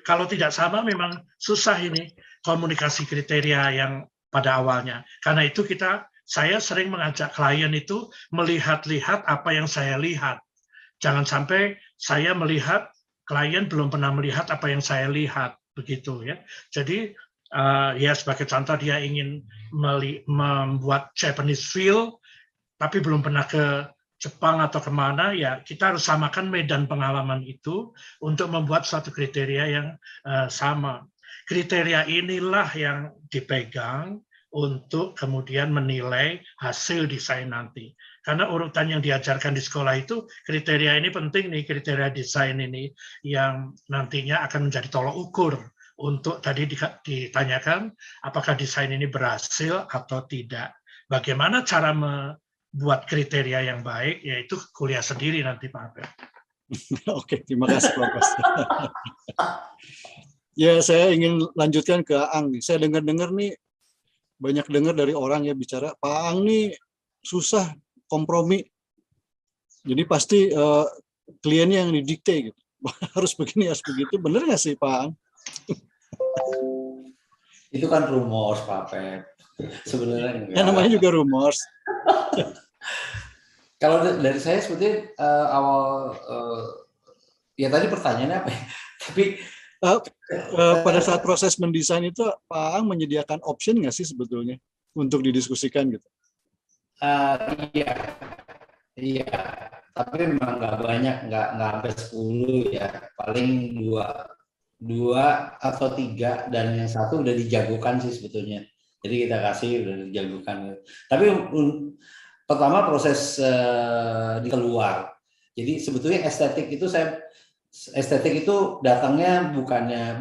Kalau tidak sama, memang susah ini komunikasi kriteria yang pada awalnya. Karena itu saya sering mengajak klien itu melihat-lihat apa yang saya lihat. Jangan sampai saya melihat, klien belum pernah melihat apa yang saya lihat. Begitu ya. Jadi ya sebagai contoh dia ingin membuat Japanese feel tapi belum pernah ke Jepang atau kemana, ya kita harus samakan medan pengalaman itu untuk membuat suatu kriteria yang sama. Kriteria inilah yang dipegang untuk kemudian menilai hasil desain nanti. Karena urutan yang diajarkan di sekolah itu, kriteria ini penting nih, kriteria desain ini yang nantinya akan menjadi tolok ukur untuk tadi ditanyakan apakah desain ini berhasil atau tidak. Bagaimana cara membuat kriteria yang baik, yaitu kuliah sendiri nanti Pak Abel. Oke, terima kasih Pak Bas. Ya, saya ingin lanjutkan ke Aang. Saya dengar-dengar nih, banyak dengar dari orang ya bicara, Pak Aang nih susah kompromi. Jadi pasti kliennya yang didikte gitu. Harus begini, harus begitu. Bener nggak sih Pak Aang? Itu kan rumors Pak Pep. Sebenarnya enggak. Ya, namanya juga rumors. Kalau dari saya sebetulnya awal ya tadi pertanyaannya apa ya? Tapi pada saat proses mendesain itu Pak Aang menyediakan option nggak sih sebetulnya untuk didiskusikan gitu? Iya, iya. Tapi memang nggak banyak, nggak sampai 10 ya. Paling dua atau 3 dan yang satu udah dijagokan sih sebetulnya. Jadi kita kasih udah dijagokan. Tapi pertama proses di keluar. Jadi sebetulnya estetik itu datangnya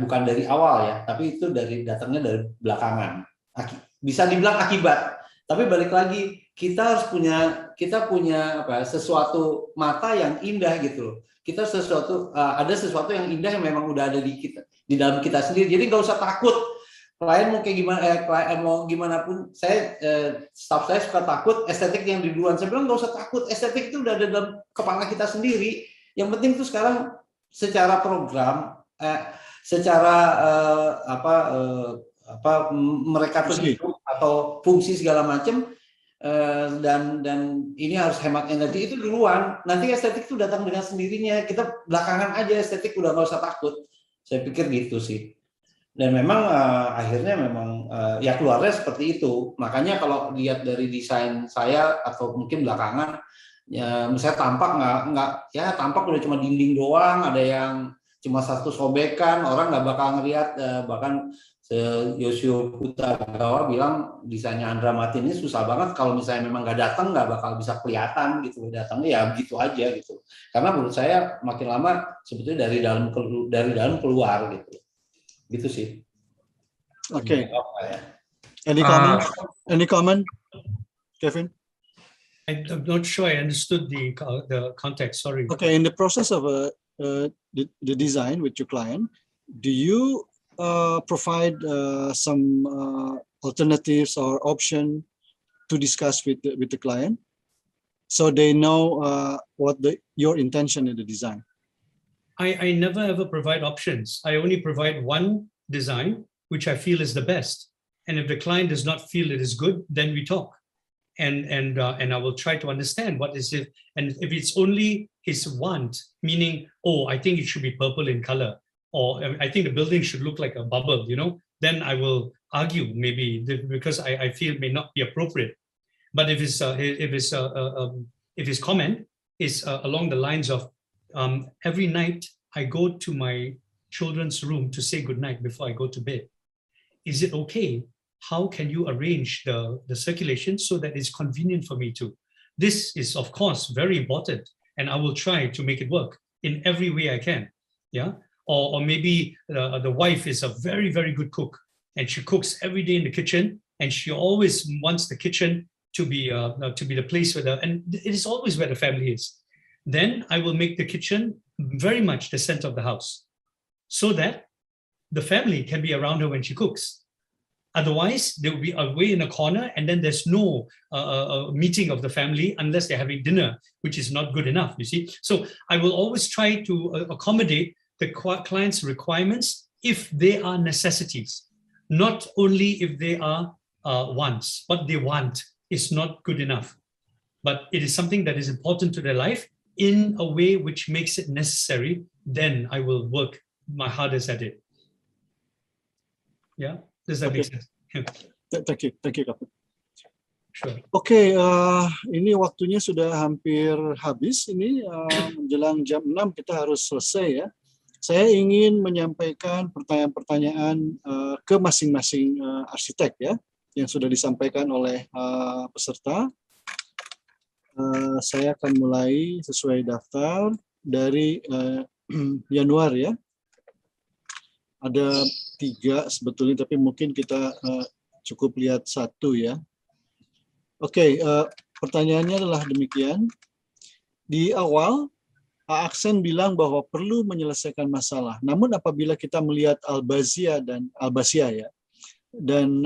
bukan dari awal ya, tapi itu datangnya dari belakangan. Bisa dibilang akibat. Tapi balik lagi kita harus punya sesuatu mata yang indah gitu loh. Kita ada sesuatu yang indah yang memang udah ada di dalam kita sendiri. Jadi nggak usah takut. Klien mau kayak gimana, mau gimana pun, staff saya suka takut estetik yang di duluan. Saya bilang nggak usah takut, estetik itu udah ada dalam kepala kita sendiri. Yang penting itu sekarang secara program, mereka bentuk atau fungsi segala macam, dan ini harus hemat energi itu duluan. Nanti estetik itu datang dengan sendirinya. Kita belakangan aja estetik, udah nggak usah takut. Saya pikir gitu sih. Dan memang akhirnya memang ya keluarnya seperti itu. Makanya kalau lihat dari desain saya atau mungkin belakangan, ya misalnya tampak udah cuma dinding doang, ada yang cuma satu sobekan, orang nggak bakal ngelihat. Bahkan Yoshio Kutagawa bilang desainnya Andra Martin ini susah banget, kalau misalnya memang nggak datang nggak bakal bisa kelihatan gitu. Datangnya ya begitu aja gitu. Karena menurut saya makin lama sebetulnya dari dalam keluar gitu. Gitu sih. Oke. Any comment, Kevin? I'm not sure I understood the context. Sorry. Okay, in the process of the design with your client, do you provide some alternatives or option to discuss with the client, so they know what your intention in the design? I never ever provide options. I only provide one design, which I feel is the best. And if the client does not feel it is good, then we talk. And I will try to understand what is it. And if it's only his want, meaning, oh, I think it should be purple in color, or I think the building should look like a bubble, then I will argue maybe because I feel it may not be appropriate. But if his comment is along the lines of, every night I go to my children's room to say goodnight before I go to bed. Is it okay? How can you arrange the circulation so that it's convenient for me to? This is, of course, very important, and I will try to make it work in every way I can. Yeah. Or maybe the wife is a very, very good cook, and she cooks every day in the kitchen, and she always wants the kitchen to be the place and it is always where the family is. Then I will make the kitchen very much the center of the house, so that the family can be around her when she cooks. Otherwise, they will be away in a corner, and then there's no meeting of the family unless they're having dinner, which is not good enough, you see. So I will always try to accommodate the client's requirements if they are necessities, not only if they are wants. What they want is not good enough, but it is something that is important to their life in a way which makes it necessary. Then I will work my hardest at it. Yeah, does that make sense? Thank you, Kapten. Sure. Oke, ini waktunya sudah hampir habis. Ini menjelang jam 6 kita harus selesai ya. Saya ingin menyampaikan pertanyaan-pertanyaan ke masing-masing arsitek ya. yang sudah disampaikan oleh peserta. Saya akan mulai sesuai daftar dari Januar ya. Ada 3 sebetulnya, tapi mungkin kita cukup lihat 1 ya. Oke, pertanyaannya adalah demikian. Di awal, Aksen bilang bahwa perlu menyelesaikan masalah. Namun apabila kita melihat Al-Bazia ya, dan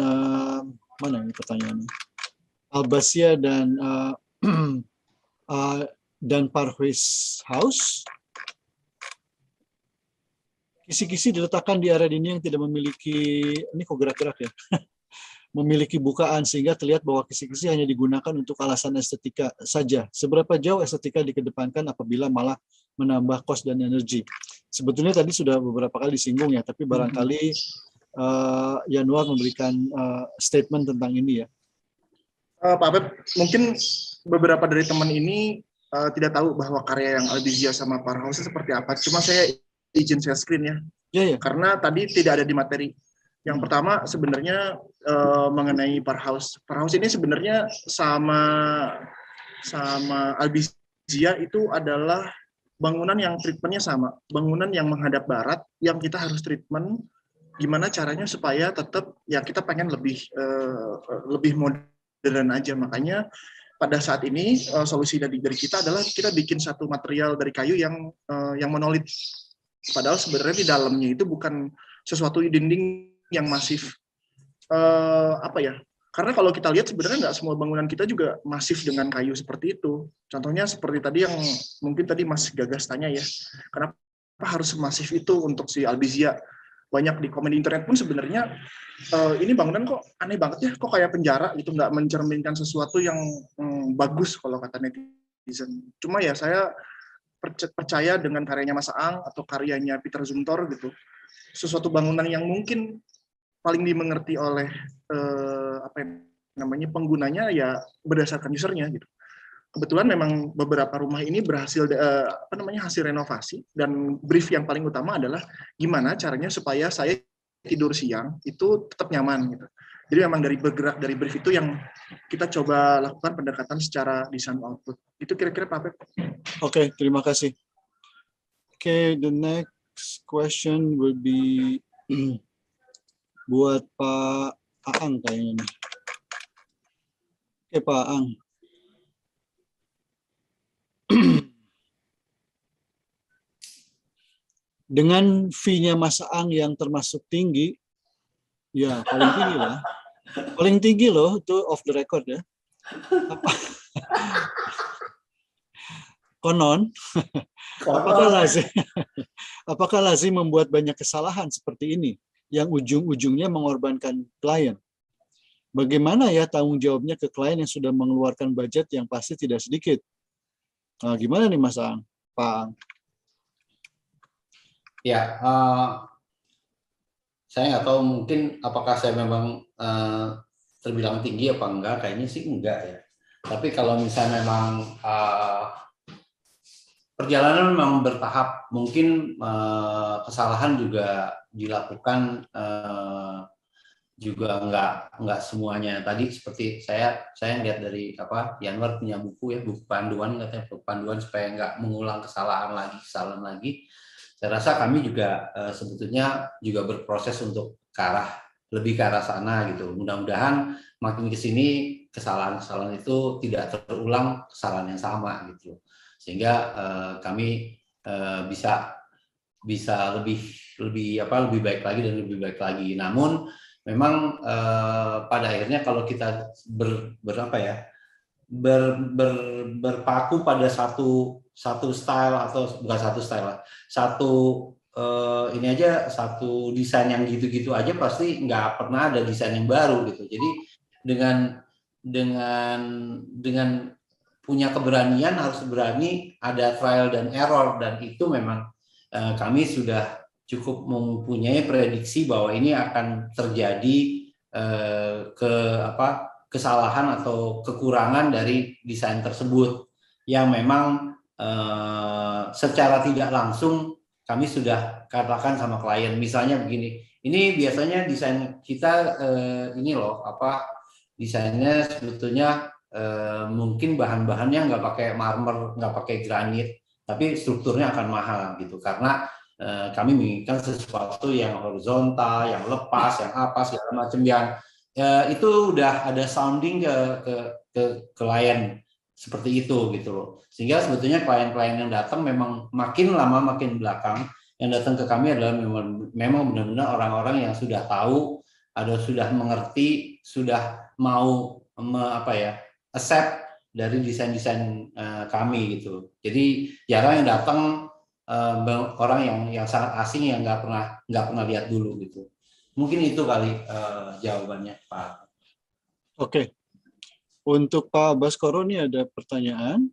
mana ini pertanyaannya? Al-Bazia dan Parwhis House, kisi-kisi diletakkan di area dinding yang tidak memiliki, ini kok gerak-gerak ya, memiliki bukaan sehingga terlihat bahwa kisi-kisi hanya digunakan untuk alasan estetika saja. Seberapa jauh estetika dikedepankan apabila malah menambah kos dan energi? Sebetulnya tadi sudah beberapa kali disinggung ya, tapi barangkali Januar memberikan statement tentang ini ya. Pak Abed, mungkin beberapa dari teman ini tidak tahu bahwa karya yang Al-Bazia sama Parhouse seperti apa. Cuma saya izin share screen ya. Ya. Karena tadi tidak ada di materi. Yang pertama sebenarnya mengenai Parhouse. Parhouse ini sebenarnya sama Al-Bazia itu adalah bangunan yang treatmentnya sama. Bangunan yang menghadap barat yang kita harus treatment. Gimana caranya supaya tetap ya kita pengen lebih modern aja. Makanya pada saat ini solusi dari kita adalah kita bikin satu material dari kayu yang monolit. Padahal sebenarnya di dalamnya itu bukan sesuatu dinding yang masif. Karena kalau kita lihat sebenarnya nggak semua bangunan kita juga masif dengan kayu seperti itu. Contohnya seperti tadi yang mungkin tadi Mas Gagas tanya ya, kenapa harus masif itu untuk si Al-Bazia? Banyak di komen di internet pun sebenarnya ini bangunan kok aneh banget ya, kok kayak penjara gitu, nggak mencerminkan sesuatu yang bagus kalau kata netizen. Cuma ya saya percaya dengan karyanya Mas Aang atau karyanya Peter Zumthor gitu, sesuatu bangunan yang mungkin paling dimengerti oleh penggunanya ya berdasarkan usernya gitu. Kebetulan memang beberapa rumah ini berhasil hasil renovasi, dan brief yang paling utama adalah gimana caranya supaya saya tidur siang itu tetap nyaman gitu. Jadi memang dari bergerak dari brief itu yang kita coba lakukan pendekatan secara design output. Itu kira-kira Pak Pep. Oke, terima kasih. Oke, the next question will be buat Pak Aang kayaknya nih. Oke, Pak Aang. Dengan fee-nya Mas Aang yang termasuk tinggi, ya paling tinggi lah. Paling tinggi loh, itu off the record ya. Konon, apakah lazim membuat banyak kesalahan seperti ini yang ujung-ujungnya mengorbankan klien? Bagaimana ya tanggung jawabnya ke klien yang sudah mengeluarkan budget yang pasti tidak sedikit? Nah, gimana nih Mas Aang? Pak Aang? Ya, saya nggak tahu mungkin apakah saya memang terbilang tinggi apa enggak, kayaknya sih enggak ya. Tapi kalau misalnya memang perjalanan memang bertahap, mungkin kesalahan juga dilakukan juga enggak semuanya. Tadi seperti saya lihat dari Januar punya buku ya, buku panduan, katanya buku panduan supaya enggak mengulang kesalahan lagi. Saya rasa kami juga sebetulnya juga berproses untuk lebih ke arah sana gitu. Mudah-mudahan makin ke sini kesalahan-kesalahan itu tidak terulang kesalahan yang sama gitu. Sehingga kami bisa lebih baik lagi dan lebih baik lagi. Namun memang pada akhirnya kalau kita berpaku pada satu style atau bukan satu style lah, satu desain yang gitu-gitu aja pasti nggak pernah ada desain yang baru gitu. Jadi dengan punya keberanian, harus berani ada trial dan error, dan itu memang kami sudah cukup mempunyai prediksi bahwa ini akan terjadi kesalahan atau kekurangan dari desain tersebut yang memang secara tidak langsung kami sudah katakan sama klien. Misalnya begini, ini biasanya desain kita ini loh desainnya sebetulnya mungkin bahan-bahannya nggak pakai marmer, nggak pakai granit, tapi strukturnya akan mahal gitu, karena kami menginginkan sesuatu yang horizontal, yang lepas, yang apa segala macam, yang itu udah ada sounding ke klien seperti itu gitu loh. Sehingga sebetulnya klien-klien yang datang memang makin lama makin belakang yang datang ke kami adalah memang benar-benar orang-orang yang sudah tahu, sudah mengerti, sudah mau accept dari desain-desain kami gitu. Jadi jarang yang datang orang yang sangat asing yang nggak pernah lihat dulu gitu. Mungkin itu kali jawabannya, Pak. Oke. Untuk Pak Baskoro ini ada pertanyaan.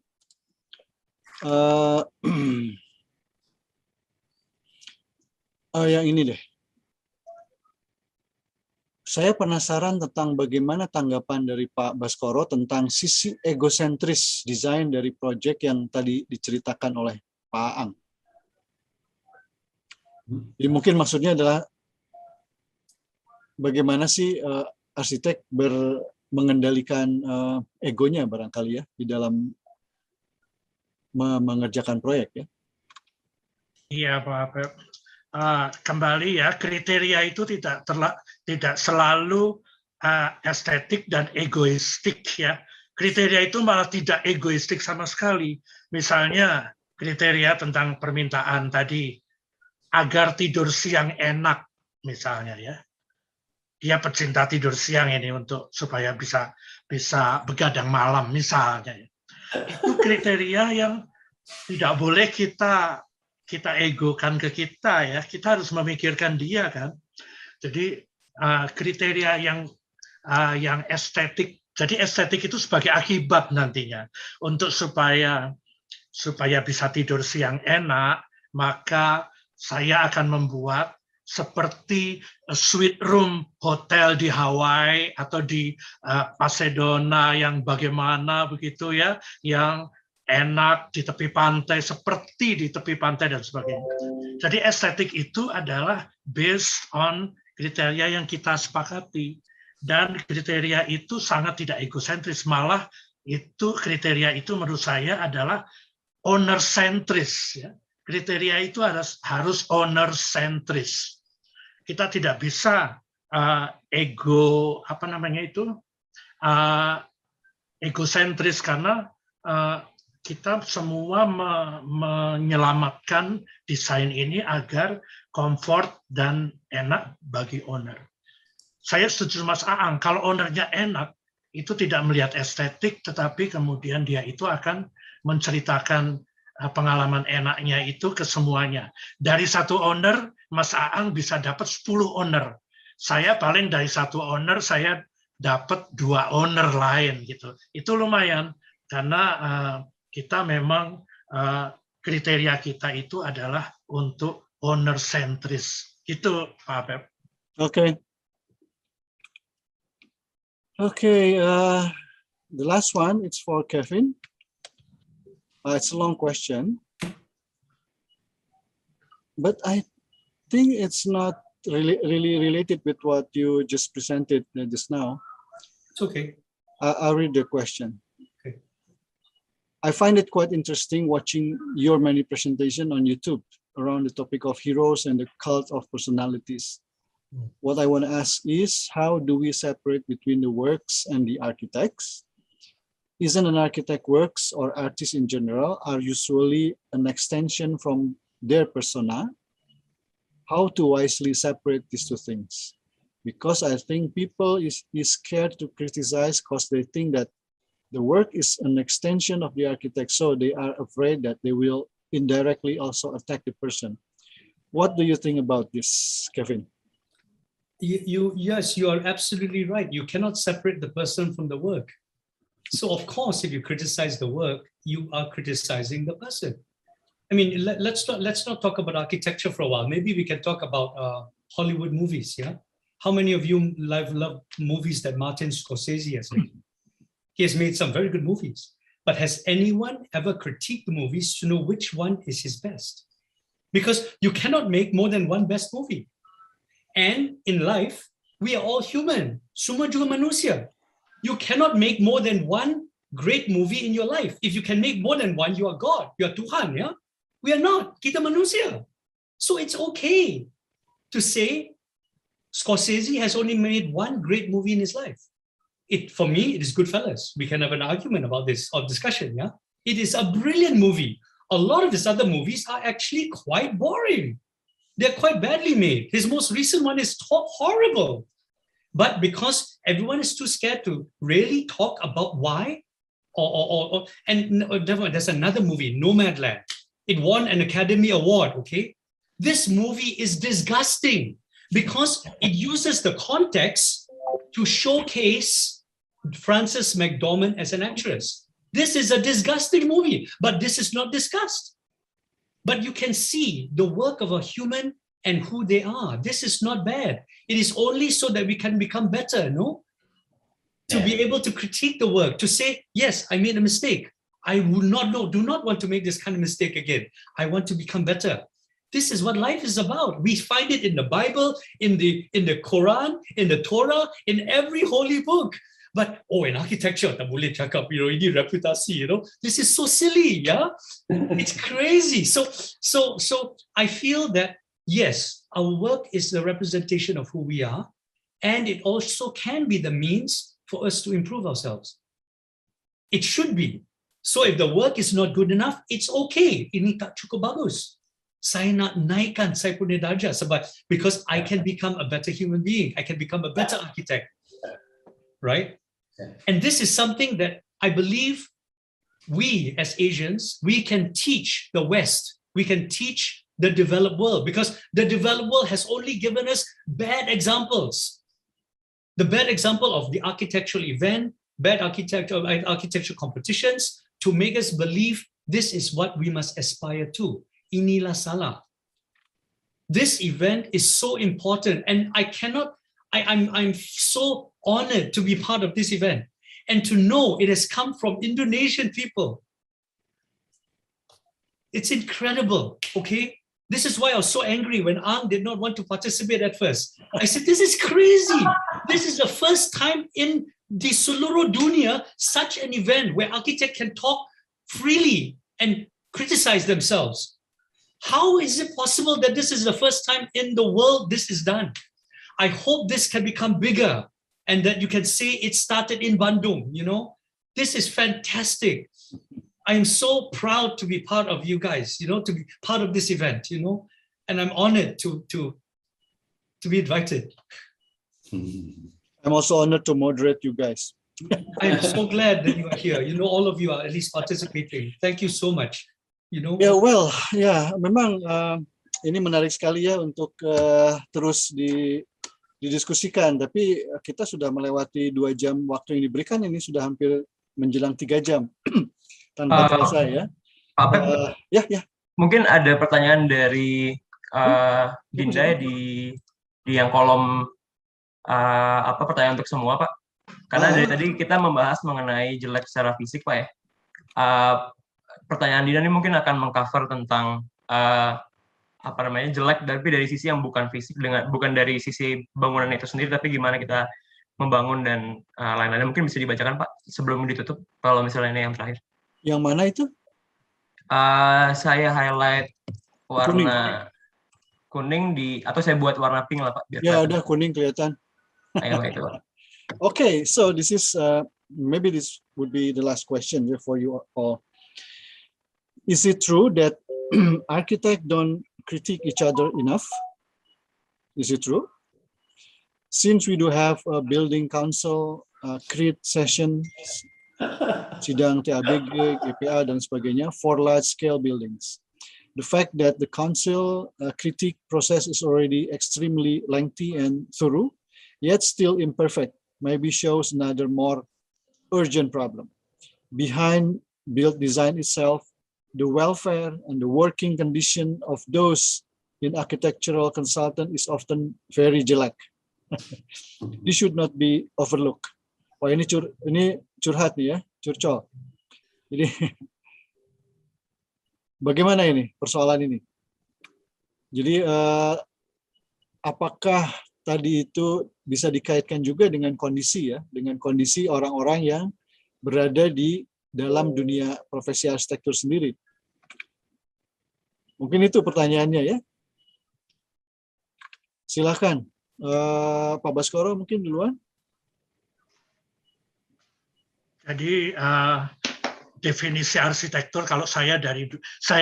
Yang ini deh. Saya penasaran tentang bagaimana tanggapan dari Pak Baskoro tentang sisi egosentris desain dari proyek yang tadi diceritakan oleh Pak Aang. Jadi mungkin maksudnya adalah bagaimana sih arsitek mengendalikan egonya barangkali ya di dalam mengerjakan proyek ya. Iya Pak Pep. Kembali ya, kriteria itu tidak selalu estetik dan egoistik ya. Kriteria itu malah tidak egoistik sama sekali. Misalnya kriteria tentang permintaan tadi, agar tidur siang enak misalnya ya. Dia pecinta tidur siang ini supaya bisa begadang malam misalnya. Itu kriteria yang tidak boleh kita egokan ke kita ya. Kita harus memikirkan dia kan. Jadi kriteria yang estetik. Jadi estetik itu sebagai akibat nantinya untuk supaya bisa tidur siang enak, maka saya akan membuat seperti suite room hotel di Hawaii atau di Pasadena yang bagaimana begitu ya, yang enak di tepi pantai, seperti di tepi pantai dan sebagainya. Jadi estetik itu adalah based on kriteria yang kita sepakati, dan kriteria itu sangat tidak egosentris, malah itu kriteria itu menurut saya adalah owner sentris ya. Kriteria itu harus owner sentris. Kita tidak bisa egosentris karena kita semua menyelamatkan desain ini agar comfort dan enak bagi owner. Saya setuju Mas Aang, kalau ownernya enak, itu tidak melihat estetik, tetapi kemudian dia itu akan menceritakan pengalaman enaknya itu ke semuanya. Dari satu owner, Mas Aang bisa dapat 10 owner. Saya paling dari satu owner, saya dapat 2 owner lain gitu. Itu lumayan, karena kita memang kriteria kita itu adalah untuk owner sentris. Itu Pak Pep. Oke. The last one, it's for Kevin. It's a long question, but I think it's not really related with what you just presented just now. It's okay. I'll read the question. Okay. I find it quite interesting watching your many presentations on YouTube around the topic of heroes and the cult of personalities. What I want to ask is, how do we separate between the works and the architects? Isn't an architect works or artists in general are usually an extension from their persona? How to wisely separate these two things? Because I think people is scared to criticize because they think that the work is an extension of the architect, so they are afraid that they will indirectly also attack the person. What do you think about this, Kevin? Yes, you are absolutely right. You cannot separate the person from the work. So of course, if you criticize the work, you are criticizing the person. I mean, let's not talk about architecture for a while. Maybe we can talk about Hollywood movies. Yeah, how many of you love movies that Martin Scorsese has made? He has made some very good movies. But has anyone ever critiqued the movies to know which one is his best? Because you cannot make more than one best movie. And in life, we are all human. Semua juga manusia. You cannot make more than one great movie in your life. If you can make more than one, you are God. You are Tuhan, ya. We are not. Kita manusia. So it's okay to say Scorsese has only made one great movie in his life. For me, it is Goodfellas. We can have an argument about this or discussion, yeah. It is a brilliant movie. A lot of his other movies are actually quite boring. They're quite badly made. His most recent one is horrible. But because everyone is too scared to really talk about why, and there's another movie, Nomadland. It won an Academy Award, okay? This movie is disgusting because it uses the context to showcase Frances McDormand as an actress. This is a disgusting movie, but this is not discussed. But you can see the work of a human and who they are. This is not bad. It is only so that we can become better, no? To be able to critique the work, to say, yes, I made a mistake. I do not want to make this kind of mistake again. I want to become better. This is what life is about. We find it in the Bible, in the Quran, in the Torah, in every holy book. But in architecture, tak boleh cakap, ini reputasi, this is so silly, yeah. It's crazy. So I feel that yes, our work is the representation of who we are, and it also can be the means for us to improve ourselves. It should be. So if the work is not good enough, it's okay. Ini tak cukup bagus. Saya nak naikkan saya punya darjah sebab because I can become a better human being. I can become a better architect. Right? And this is something that I believe we as Asians, we can teach the West. We can teach the developed world because the developed world has only given us bad examples. The bad example of the architectural event, bad architectural competitions to make us believe this is what we must aspire to. Inilah salah. This event is so important and I'm so honored to be part of this event and to know it has come from Indonesian people. It's incredible, okay? This is why I was so angry when Ang did not want to participate at first. I said, this is crazy. This is the first time in the seluruh dunia such an event where architects can talk freely and criticize themselves. How is it possible that this is the first time in the world this is done? I hope this can become bigger and that you can say it started in Bandung, This is fantastic. I am so proud to be part of you guys, to be part of this event, and I'm honored to be invited. I'm also honored to moderate you guys. I'm so glad that you are here. All of you are at least participating. Thank you so much. Memang ini menarik sekali ya untuk terus didiskusikan. Tapi kita sudah melewati 2 jam waktu yang diberikan. Ini sudah hampir menjelang 3 jam tanpa terasa ya. Pak Pep, mungkin ada pertanyaan dari Dinda di yang kolom pertanyaan untuk semua, Pak. Karena dari tadi kita membahas mengenai jelek secara fisik, Pak ya. Pertanyaan Dinda ini mungkin akan mengcover tentang jelek tapi dari sisi yang bukan fisik, bukan dari sisi bangunan itu sendiri, tapi gimana kita membangun dan lain-lain. Mungkin bisa dibacakan, Pak, sebelum ditutup, kalau misalnya ini yang terakhir. Yang mana itu? Saya highlight warna kuning atau saya buat warna pink lah, Pak. Ya, udah kuning kelihatan. Ayo, itu, Pak. Okay, so this is maybe this would be the last question for you all. Is it true that architects don't critique each other enough? Is it true? Since we do have a building council, CRIT session, sidang TABG, GPA, dan sebagainya for large-scale buildings. The fact that the council critique process is already extremely lengthy and thorough, yet still imperfect, maybe shows another more urgent problem. Behind build design itself, the welfare and the working condition of those in architectural consultant is often very jelek. This should not be overlooked. Wah, ini curhat nih ya, curcol. Jadi bagaimana ini persoalan ini? Jadi apakah tadi itu bisa dikaitkan juga dengan kondisi ya, dengan kondisi orang-orang yang berada di dalam dunia profesi arsitektur sendiri. Mungkin itu pertanyaannya ya. Silakan, Pak Baskoro mungkin duluan. Jadi definisi arsitektur kalau saya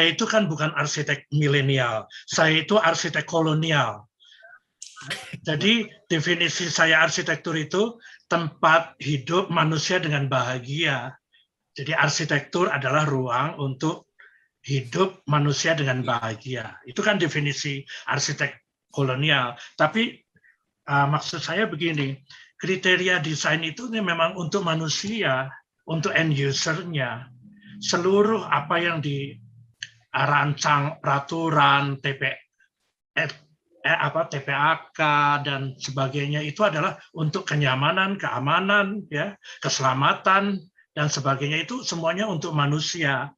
itu kan bukan arsitek milenial, saya itu arsitek kolonial. Jadi definisi saya arsitektur itu tempat hidup manusia dengan bahagia. Jadi arsitektur adalah ruang untuk hidup manusia dengan bahagia. Itu kan definisi arsitek kolonial. Tapi maksud saya begini, kriteria desain itu memang untuk manusia, untuk end user-nya. Seluruh apa yang dirancang peraturan TPAK dan sebagainya itu adalah untuk kenyamanan, keamanan, ya, keselamatan dan sebagainya, itu semuanya untuk manusia.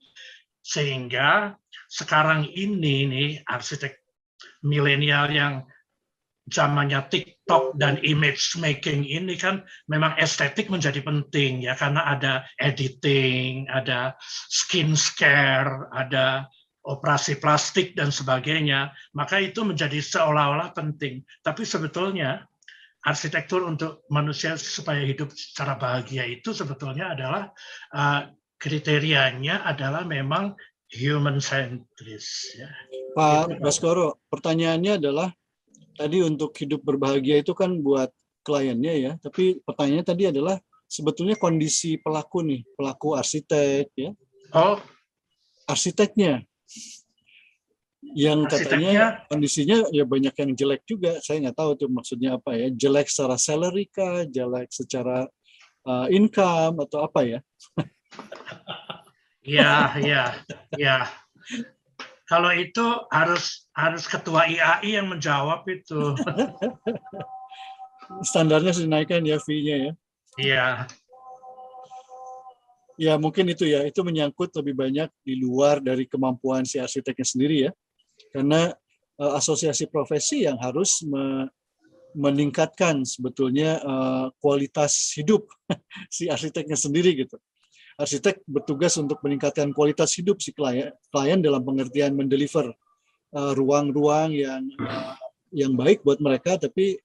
Sehingga sekarang ini nih arsitek milenial yang zamannya TikTok dan image making ini kan memang estetik menjadi penting ya, karena ada editing, ada skin care, ada operasi plastik dan sebagainya, maka itu menjadi seolah-olah penting. Tapi sebetulnya arsitektur untuk manusia supaya hidup secara bahagia itu sebetulnya adalah kriterianya adalah memang human centris. Ya. Pak Baskoro, pertanyaannya adalah tadi untuk hidup berbahagia itu kan buat kliennya ya, tapi pertanyaannya tadi adalah sebetulnya kondisi pelaku nih, pelaku arsitek ya. Oh, arsiteknya yang katanya kondisinya ya banyak yang jelek juga. Saya nggak tahu tuh maksudnya apa ya, jelek secara salary kah, jelek secara income atau apa ya. Ya. Kalau itu harus ketua IAI yang menjawab itu. Standarnya sudah dinaikkan ya fee-nya ya. Iya. Ya mungkin itu ya, itu menyangkut lebih banyak di luar dari kemampuan si arsiteknya sendiri ya. Karena asosiasi profesi yang harus meningkatkan sebetulnya kualitas hidup si arsiteknya sendiri gitu. Arsitek bertugas untuk meningkatkan kualitas hidup si klien dalam pengertian mendeliver ruang-ruang yang baik buat mereka, tapi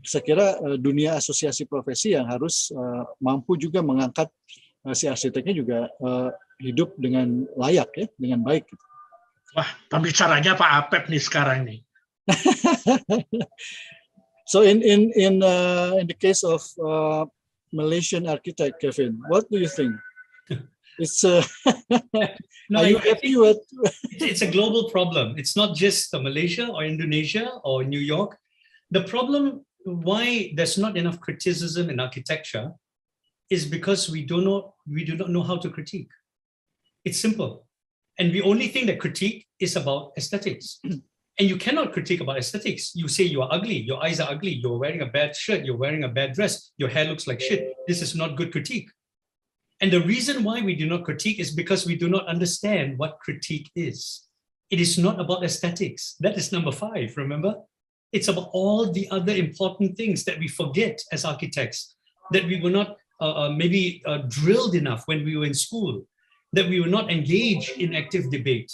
saya kira dunia asosiasi profesi yang harus mampu juga mengangkat si arsiteknya juga hidup dengan layak ya, dengan baik. Wah, pembicaranya Pak Apep nih sekarang nih. So in the case of Malaysian architect, Kevin, what do you think? It's No, are you happy with? It's a global problem. It's not just Malaysia or Indonesia or New York. The problem why there's not enough criticism in architecture is because we do not know how to critique. It's simple. And we only think that critique is about aesthetics. And you cannot critique about aesthetics. You say you are ugly, your eyes are ugly, you're wearing a bad shirt, you're wearing a bad dress, your hair looks like shit. This is not good critique. And the reason why we do not critique is because we do not understand what critique is. It is not about aesthetics. That is number 5, remember? It's about all the other important things that we forget as architects, that we were not drilled enough when we were in school, that we were not engaged in active debate,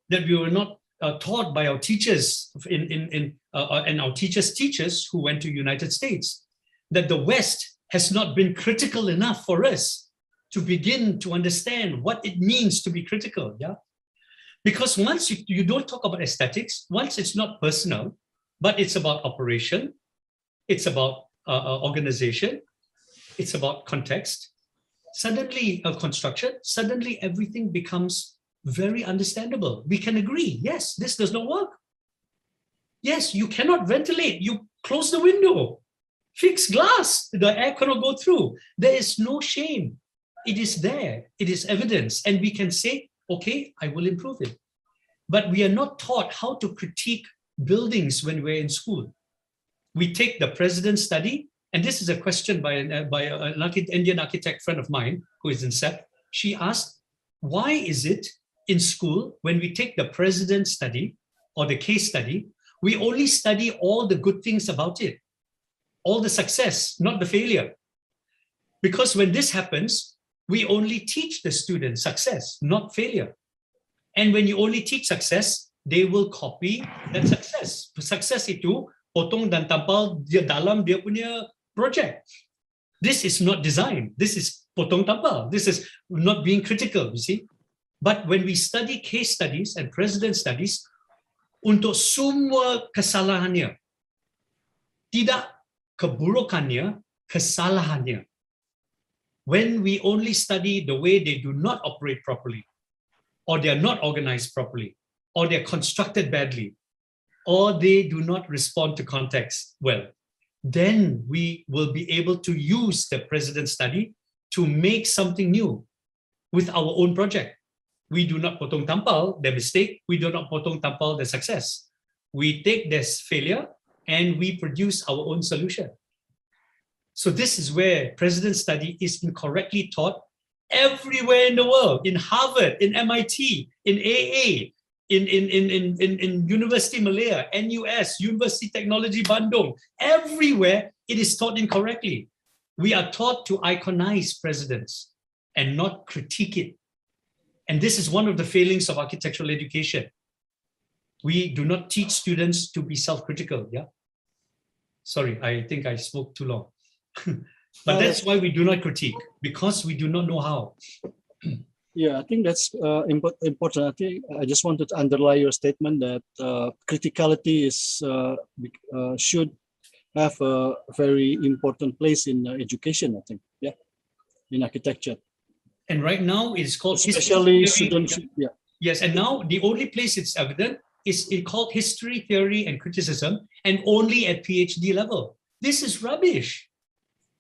that we were not taught by our teachers and our teachers' teachers who went to United States, that the West has not been critical enough for us to begin to understand what it means to be critical. Yeah, because once you don't talk about aesthetics, once it's not personal, but it's about operation, it's about organization, it's about context, suddenly construction, suddenly everything becomes very understandable. We can agree, yes, this does not work. Yes, you cannot ventilate, you close the window, fix glass, the air cannot go through. There is no shame. It is there, it is evidence, and we can say, okay, I will improve it. But we are not taught how to critique buildings when we're in school. We take the president's study, and this is a question by an Indian architect friend of mine who is in SEP. She asked, why is it in school, when we take the president's study or the case study, we only study all the good things about it. all the success, not the failure. Because when this happens, we only teach the students success, not failure. And when you only teach success, they will copy that success. Success itu potong dan tampal dia dalam dia punya project. This is not design. This is potong tampal. This is not being critical, you see. But when we study case studies and president studies, untuk semua kesalahannya, tidak keburukannya, kesalahannya. When we only study the way they do not operate properly, or they are not organized properly, or they're constructed badly, or they do not respond to context well, then we will be able to use the president's study to make something new with our own project. We do not potong tampal their mistake. We do not potong tampal their success. We take this failure and we produce our own solution. So this is where president study is incorrectly taught everywhere in the world, in Harvard, in MIT, in AA, in University Malaya, NUS, University Technology Bandung, everywhere it is taught incorrectly. We are taught to iconize presidents and not critique it. And this is one of the failings of architectural education. We do not teach students to be self-critical, yeah? Sorry, I think I spoke too long. But that's why we do not critique, because we do not know how. Yeah, I think that's important. I think I just wanted to underline your statement that criticality is should have a very important place in education, I think, yeah, in architecture. And right now it's called especially history theory. students, yeah. Yes, and now the only place it's evident is called history theory and criticism, and only at PhD level. This is rubbish.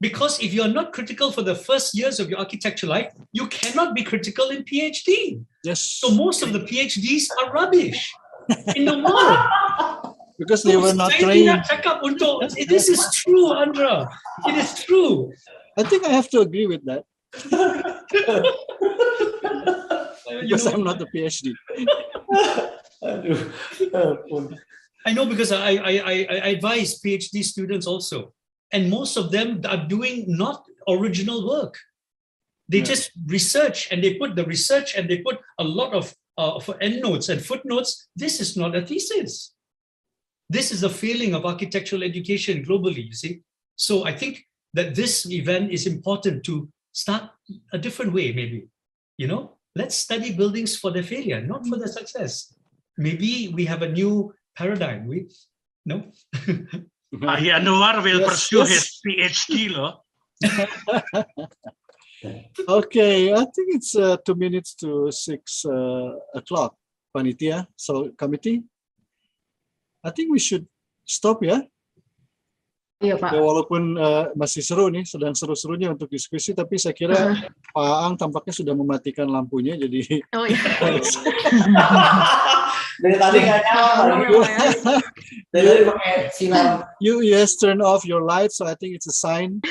Because if you're not critical for the first years of your architecture life, you cannot be critical in PhD. Yes. So most of the PhDs are rubbish in the world. Because they were not Saya trained. tidak cakap untuk, this is true, Andra. It is true. I think I have to agree with that. Because I'm not a PhD. I know, because I advise PhD students also. And most of them are doing not original work. They just research, and they put the research, and they put a lot of endnotes and footnotes. This is not a thesis. This is a failing of architectural education globally, you see. So I think that this event is important to start a different way, maybe. You know, let's study buildings for their failure, not for their success. Maybe we have a new paradigm. No? Yanuar will pursue his PhD, lo. Okay, I think it's 2 minutes to 6 o'clock, panitia. So committee, I think we should stop ya. Iya, Pak. Ya, walaupun masih seru nih, sedang seru-serunya untuk diskusi, tapi saya kira Pak Ang tampaknya sudah mematikan lampunya, jadi. Oh iya. Dari tadi nggak nyala. Dari tadi pakai sinar. You turn off your light, so I think it's a sign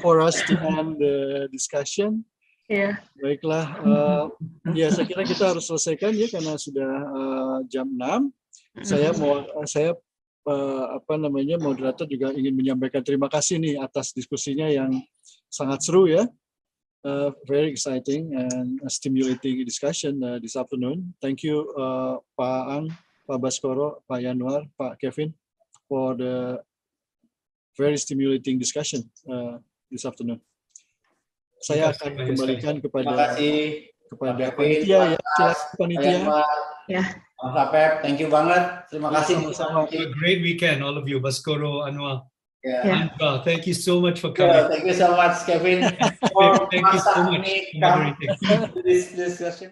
for us to end the discussion. Iya. Baiklah, ya saya kira kita harus selesaikan ya karena sudah jam 6. Saya moderator juga ingin menyampaikan terima kasih nih atas diskusinya yang sangat seru ya. Very exciting and stimulating discussion this afternoon. Thank you Pak Ang, Pak Baskoro, Pak Yanuar, Pak Kevin for the very stimulating discussion this afternoon. Saya akan kembalikan kepada panitia ya. Silakan panitia. Ya. Mas Apep, thank you banget. Terima kasih. Sama-sama. A great weekend, all of you. Baskoro, Anwar. Yeah. Andra, thank you so much for coming. Thank you so much, Kevin. Thank you so much for moderating. This discussion.